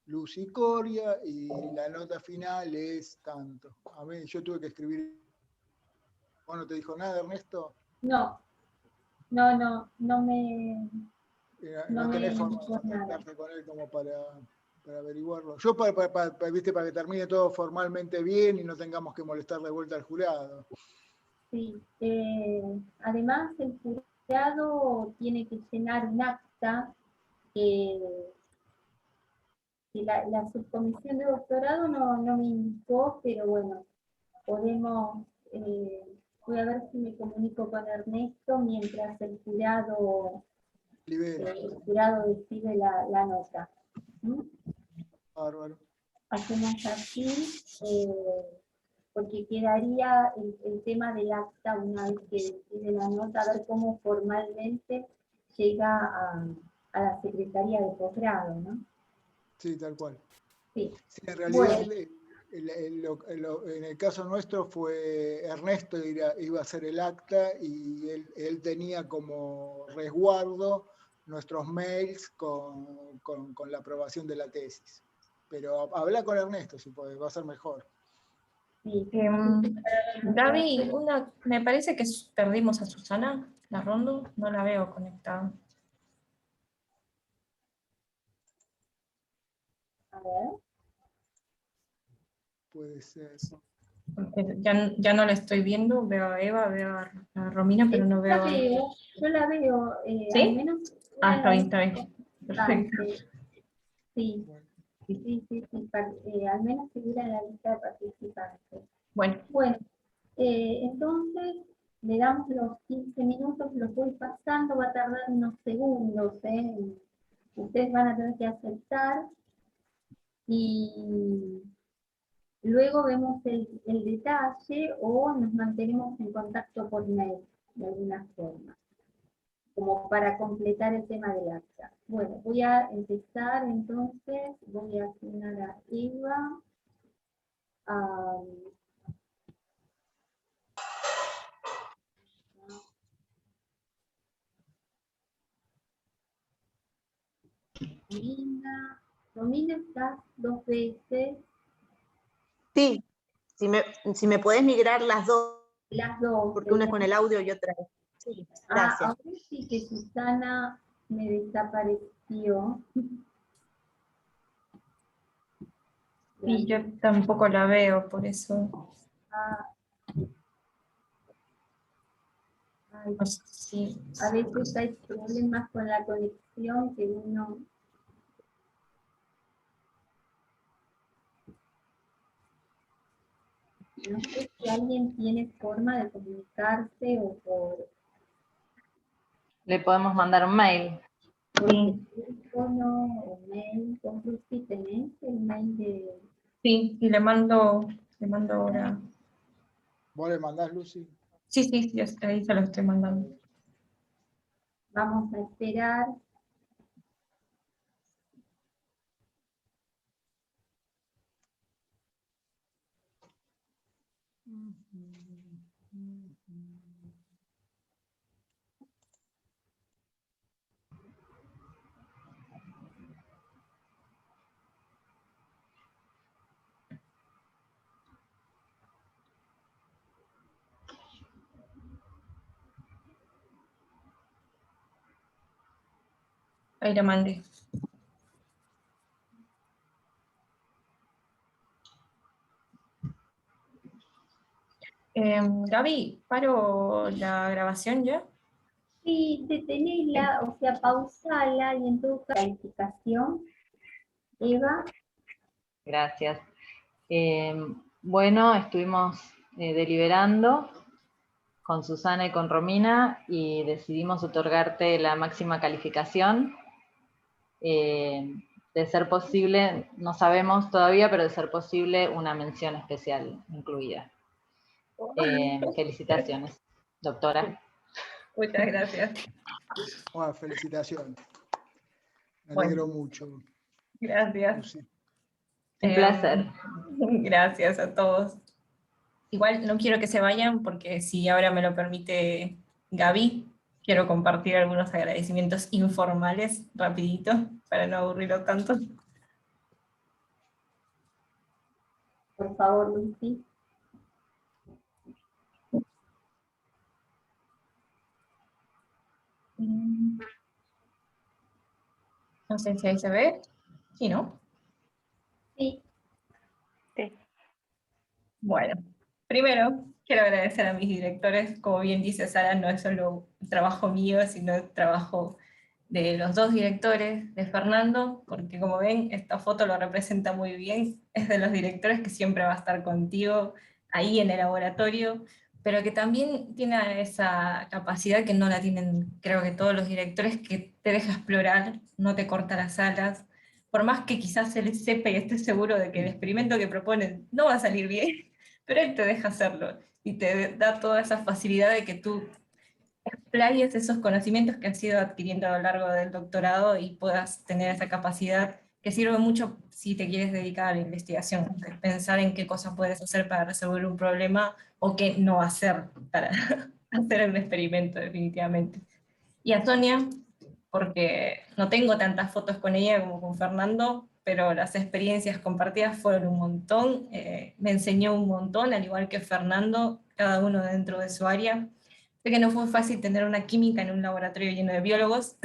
S6: Lucy Coria y la nota final es tanto. A mí, yo tuve que escribir. ¿Vos no te dijo nada, Ernesto?
S2: no me
S6: No tenés forma
S2: dijo
S6: de
S2: nada.
S6: contactarte con él como para averiguarlo. Yo ¿viste? Para que termine todo formalmente bien y no tengamos que molestar de vuelta al jurado.
S2: Sí, además el jurado tiene que llenar un acta que la subcomisión de doctorado no me indicó, pero bueno, podemos, voy a ver si me comunico con Ernesto mientras el jurado decide la nota. ¿Mm?
S6: Bárbaro.
S2: Hacemos así, porque quedaría el tema del acta una vez que decide la nota, a ver cómo formalmente llega a la Secretaría de Posgrado, ¿no?
S6: Sí, tal cual.
S2: Sí.
S6: Sí, en realidad,
S2: bueno.
S6: en el caso nuestro fue Ernesto iba a hacer el acta y él tenía como resguardo nuestros mails con la aprobación de la tesis. Pero habla con Ernesto si podés, va a ser mejor.
S2: Sí.
S1: Gaby, me parece que perdimos a Susana, la Rondo, no la veo conectada.
S2: A ver.
S6: Puede ser.
S1: Ya no la estoy viendo, veo a Eva, veo a Romina, pero no veo.
S2: Yo la veo,
S1: ¿Sí?
S2: al menos.
S1: Está bien. Perfecto.
S2: Sí, al menos figura en la lista de participantes.
S1: Bueno,
S2: entonces le damos los 15 minutos, los voy pasando, va a tardar unos segundos, ustedes van a tener que aceptar y luego vemos el detalle o nos mantenemos en contacto por mail de alguna forma, como para completar el tema del acta. Bueno, voy a empezar entonces, voy a asignar a Eva. Romina, estás 2 veces.
S3: Sí, si me podés migrar las dos.
S2: Las dos.
S3: Porque una es con el audio y otra. Sí, gracias.
S2: Ahora sí que Susana me desapareció.
S1: y yo tampoco la veo, por eso.
S2: Ay,
S1: No sé si.
S2: a veces hay problemas con la conexión que uno... No sé si alguien tiene forma de comunicarse o por
S5: Le podemos mandar un mail.
S2: teléfono o mail. ¿Con Lucy tenés el mail de...?
S1: Sí, y le mando ahora.
S6: ¿Vos le mandás, Lucy?
S1: Sí, ahí se lo estoy mandando.
S2: Vamos a esperar.
S1: Ahí le mandé. Gaby, ¿paro la grabación ya?
S2: Sí, detenela, o sea, pausala y en tu calificación, Eva.
S5: Gracias. Bueno, estuvimos deliberando con Susana y con Romina y decidimos otorgarte la máxima calificación. De ser posible, no sabemos todavía, pero de ser posible, una mención especial incluida. Felicitaciones, doctora.
S1: Muchas gracias.
S6: Bueno, felicitaciones. Me
S1: Bueno.
S6: alegro mucho.
S1: Gracias.
S6: Lucy.
S5: Un placer.
S1: Gracias a todos. Igual no quiero que se vayan porque si ahora me lo permite Gaby, quiero compartir algunos agradecimientos informales rapidito para no aburrirlo tanto.
S2: Por favor, Lucy.
S1: No sé si ahí se ve. Sí, ¿no?
S2: Sí.
S4: Sí.
S1: Bueno, primero quiero agradecer a mis directores. Como bien dice Sara, no es solo un trabajo mío, sino el trabajo de los dos directores, de Fernando, porque como ven, esta foto lo representa muy bien. Es de los directores que siempre va a estar contigo ahí en el laboratorio, pero que también tiene esa capacidad que no la tienen, creo que todos los directores, que te deja explorar, no te corta las alas, por más que quizás él sepa y esté seguro de que el experimento que proponen no va a salir bien, pero él te deja hacerlo y te da toda esa facilidad de que tú explayes esos conocimientos que has ido adquiriendo a lo largo del doctorado y puedas tener esa capacidad que sirve mucho si te quieres dedicar a la investigación, de pensar en qué cosas puedes hacer para resolver un problema o qué no hacer para hacer un experimento definitivamente. Y a Sonia, porque no tengo tantas fotos con ella como con Fernando, pero las experiencias compartidas fueron un montón, me enseñó un montón, al igual que Fernando, cada uno dentro de su área. Sé que no fue fácil tener una química en un laboratorio lleno de biólogos,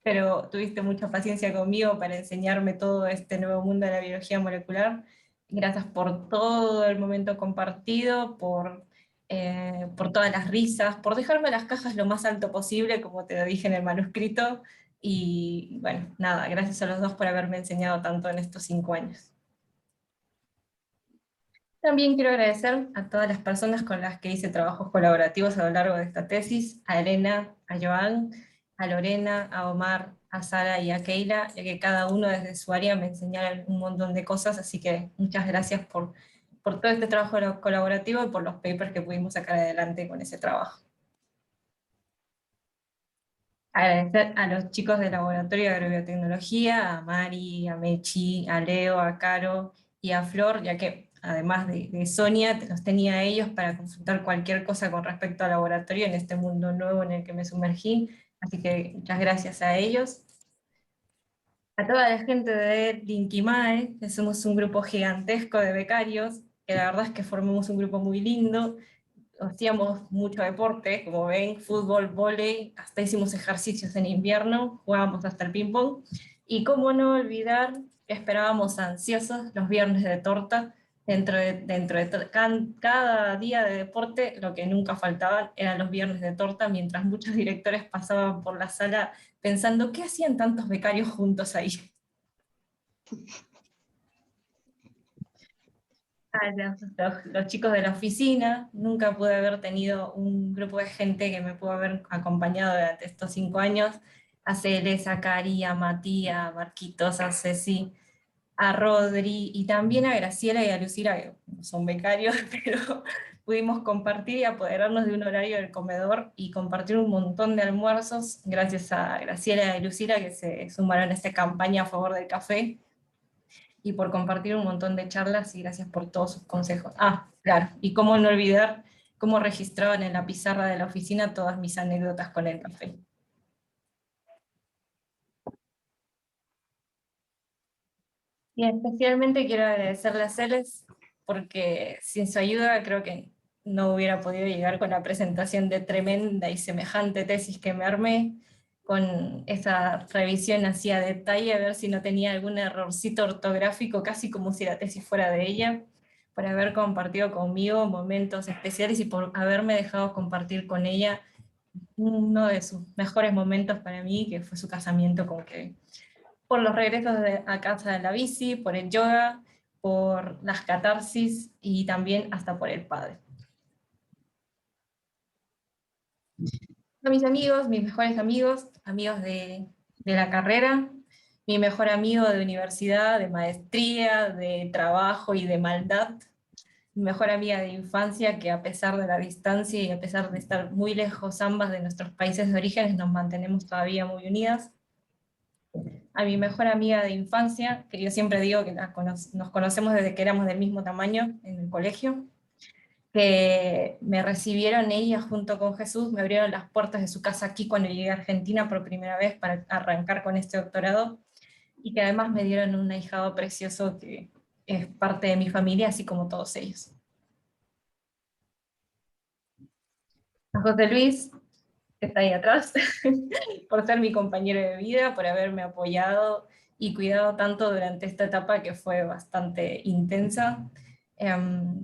S1: pero tuviste mucha paciencia conmigo para enseñarme todo este nuevo mundo de la biología molecular. Gracias por todo el momento compartido, por todas las risas, por dejarme las cajas lo más alto posible, como te lo dije en el manuscrito. Y bueno, nada, gracias a los dos por haberme enseñado tanto en estos 5 años. También quiero agradecer a todas las personas con las que hice trabajos colaborativos a lo largo de esta tesis, a Elena, a Joan, a Lorena, a Omar, a Sara y a Keila, ya que cada uno desde su área me enseñaron un montón de cosas, así que muchas gracias por todo este trabajo colaborativo y por los papers que pudimos sacar adelante con ese trabajo. Agradecer a los chicos del Laboratorio de Agrobiotecnología, a Mari, a Mechi, a Leo, a Caro y a Flor, ya que además de Sonia, los tenía a ellos para consultar cualquier cosa con respecto al laboratorio en este mundo nuevo en el que me sumergí, así que muchas gracias a ellos. A toda la gente de Linkimae, que somos un grupo gigantesco de becarios, que la verdad es que formamos un grupo muy lindo, hacíamos mucho deporte, como ven, fútbol, vóley, hasta hicimos ejercicios en invierno, jugábamos hasta el ping-pong, y cómo no olvidar que esperábamos ansiosos los viernes de torta. Dentro de cada día de deporte, lo que nunca faltaban eran los viernes de torta, mientras muchos directores pasaban por la sala pensando, ¿qué hacían tantos becarios juntos ahí? A los chicos de la oficina, nunca pude haber tenido un grupo de gente que me pudo haber acompañado durante estos 5 años, a Celes, a Cari, a Matías, a Marquitos, a Ceci, a Rodri, y también a Graciela y a Lucila, que no son becarios, pero pudimos compartir y apoderarnos de un horario del comedor y compartir un montón de almuerzos, gracias a Graciela y Lucila que se sumaron a esta campaña a favor del café, y por compartir un montón de charlas y gracias por todos sus consejos. Ah, claro, y cómo no olvidar cómo registraban en la pizarra de la oficina todas mis anécdotas con el café. Y especialmente quiero agradecerle a Celes, porque sin su ayuda creo que no hubiera podido llegar con la presentación de tremenda y semejante tesis que me armé, con esa revisión así a detalle, a ver si no tenía algún errorcito ortográfico, casi como si la tesis fuera de ella, por haber compartido conmigo momentos especiales y por haberme dejado compartir con ella uno de sus mejores momentos para mí, que fue su casamiento, por los regresos a casa de la bici, por el yoga, por las catarsis y también hasta por el padre. A mis amigos, mis mejores amigos, amigos de la carrera, mi mejor amigo de universidad, de maestría, de trabajo y de maldad, mi mejor amiga de infancia, que a pesar de la distancia y a pesar de estar muy lejos ambas de nuestros países de orígenes, nos mantenemos todavía muy unidas. A mi mejor amiga de infancia, que yo siempre digo que nos conocemos desde que éramos del mismo tamaño en el colegio, que me recibieron ella junto con Jesús, me abrieron las puertas de su casa aquí cuando llegué a Argentina por primera vez para arrancar con este doctorado, y que además me dieron un ahijado precioso que es parte de mi familia, así como todos ellos. A José Luis, que está ahí atrás, por ser mi compañero de vida, por haberme apoyado y cuidado tanto durante esta etapa que fue bastante intensa,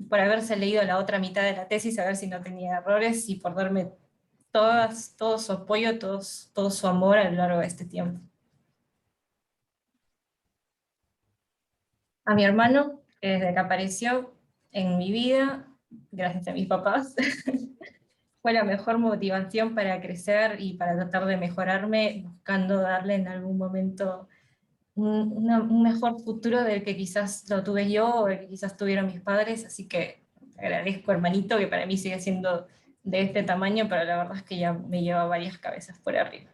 S1: por haberse leído la otra mitad de la tesis, a ver si no tenía errores, y por darme todo su apoyo, todo su amor a lo largo de este tiempo. A mi hermano, que desde que apareció en mi vida, gracias a mis papás, fue la mejor motivación para crecer y para tratar de mejorarme, buscando darle en algún momento un mejor futuro del que quizás lo tuve yo o el que quizás tuvieron mis padres, así que te agradezco, hermanito, que para mí sigue siendo de este tamaño, pero la verdad es que ya me lleva varias cabezas por arriba.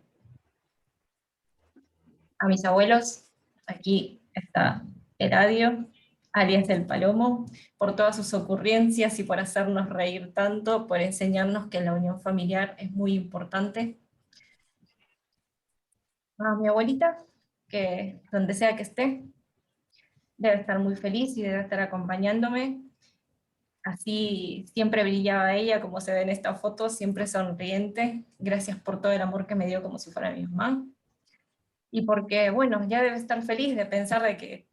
S1: A mis abuelos, aquí está Eladio, alias el Palomo, por todas sus ocurrencias y por hacernos reír tanto, por enseñarnos que la unión familiar es muy importante. A mi abuelita, que donde sea que esté, debe estar muy feliz y debe estar acompañándome. Así siempre brillaba ella, como se ve en esta foto, siempre sonriente. Gracias por todo el amor que me dio como si fuera mi mamá. Y porque, bueno, ya debe estar feliz de pensar de que,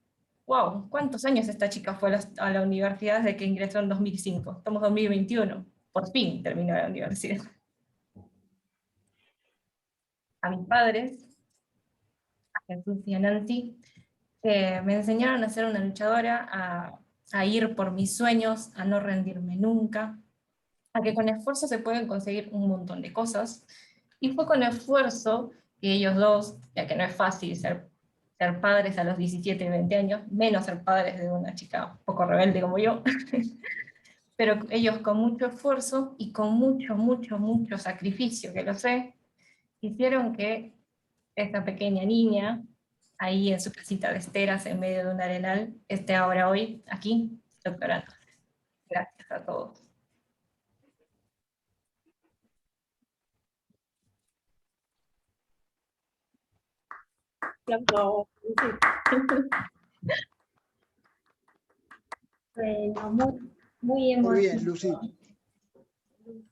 S1: wow, ¿cuántos años esta chica fue a la universidad desde que ingresó en 2005? Estamos en 2021, por fin terminó la universidad. A mis padres, a Jesús y a Nancy, me enseñaron a ser una luchadora, a ir por mis sueños, a no rendirme nunca, a que con esfuerzo se pueden conseguir un montón de cosas. Y fue con esfuerzo que ellos dos, ya que no es fácil ser padres a los 17 y 20 años, menos ser padres de una chica un poco rebelde como yo, pero ellos con mucho esfuerzo y con mucho sacrificio, que lo sé, hicieron que esta pequeña niña, ahí en su casita de esteras en medio de un arenal, esté ahora hoy aquí, doctorando. Gracias a todos.
S2: Bueno, muy emotivo.
S6: Muy bien, Lucy.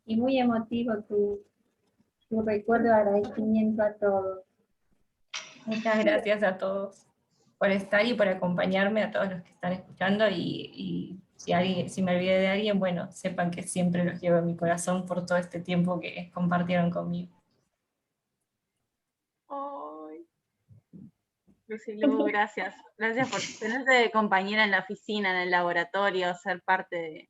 S2: Y muy emotivo tu recuerdo de agradecimiento a todos.
S1: Muchas gracias a todos por estar y por acompañarme, a todos los que están escuchando, y si me olvidé de alguien, bueno, sepan que siempre los llevo en mi corazón por todo este tiempo que compartieron conmigo.
S7: Ay. Lucy Lu, gracias. Gracias por tenerte de compañera en la oficina, en el laboratorio, ser parte de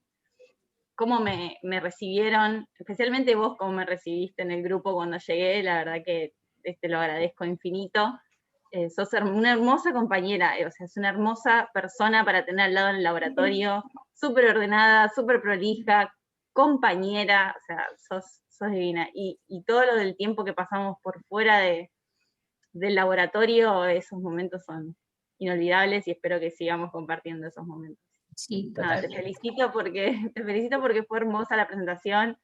S7: cómo me recibieron, especialmente vos, cómo me recibiste en el grupo cuando llegué. La verdad que lo agradezco infinito. Sos una hermosa compañera, o sea, es una hermosa persona para tener al lado en el laboratorio, súper ordenada, súper prolija, compañera, o sea, sos divina. Y todo lo del tiempo que pasamos por fuera del laboratorio, esos momentos son inolvidables y espero que sigamos compartiendo esos momentos.
S1: Sí,
S7: nada, te felicito porque fue hermosa la presentación.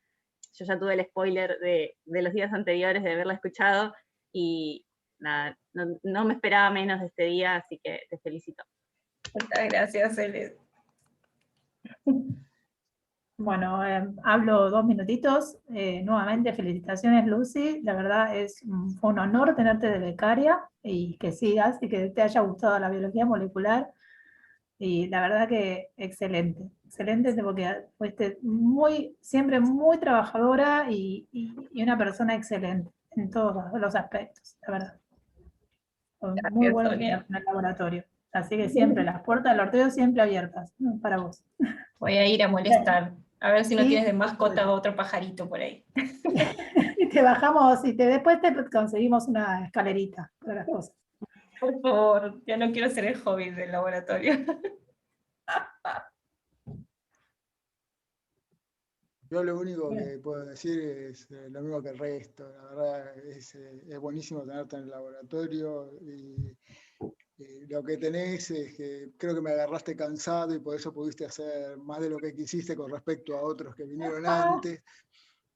S7: Yo ya tuve el spoiler de los días anteriores de haberla escuchado y nada, no me esperaba menos de este día, así que te felicito.
S1: Muchas gracias, Ele.
S8: Bueno, hablo 2 minutitos. Nuevamente, felicitaciones, Lucy. La verdad fue un honor tenerte de becaria y que sigas y que te haya gustado la biología molecular. Y la verdad que excelente, excelente porque fuiste siempre muy trabajadora y una persona excelente en todos los aspectos, la verdad. Fue muy
S1: Gracias,
S8: bueno
S1: Sonia.
S8: en el laboratorio. Así que siempre, las puertas del orteo siempre abiertas, ¿no? Para vos.
S1: Voy a ir a molestar, a ver si no
S8: Sí.
S1: tienes de mascota otro pajarito por ahí.
S8: Y te bajamos, y después te conseguimos una escalerita para las cosas.
S1: Por favor, ya no quiero ser el hobby del laboratorio.
S6: Yo lo único que puedo decir es lo mismo que el resto. La verdad es buenísimo tenerte en el laboratorio y lo que tenés es que creo que me agarraste cansado y por eso pudiste hacer más de lo que quisiste con respecto a otros que vinieron antes.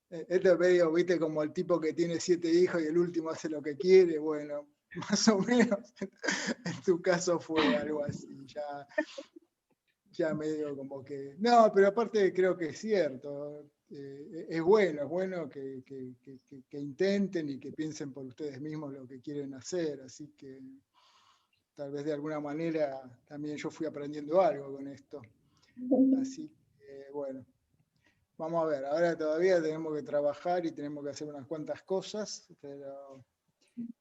S6: Esto es medio, viste, como el tipo que tiene 7 hijos y el último hace lo que quiere. Bueno, más o menos en tu caso fue algo así. Ya medio como que... No, pero aparte creo que es cierto. Es bueno que intenten y que piensen por ustedes mismos lo que quieren hacer. Así que tal vez de alguna manera también yo fui aprendiendo algo con esto. Así que bueno, vamos a ver. Ahora todavía tenemos que trabajar y tenemos que hacer unas cuantas cosas, pero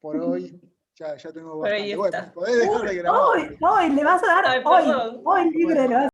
S6: por hoy ya tenemos
S1: Por ahí
S6: bastante. Bueno,
S1: está.
S6: podés dejar de grabar.
S8: Hoy le vas a dar,
S1: Ay, perdón.
S8: hoy libre le vas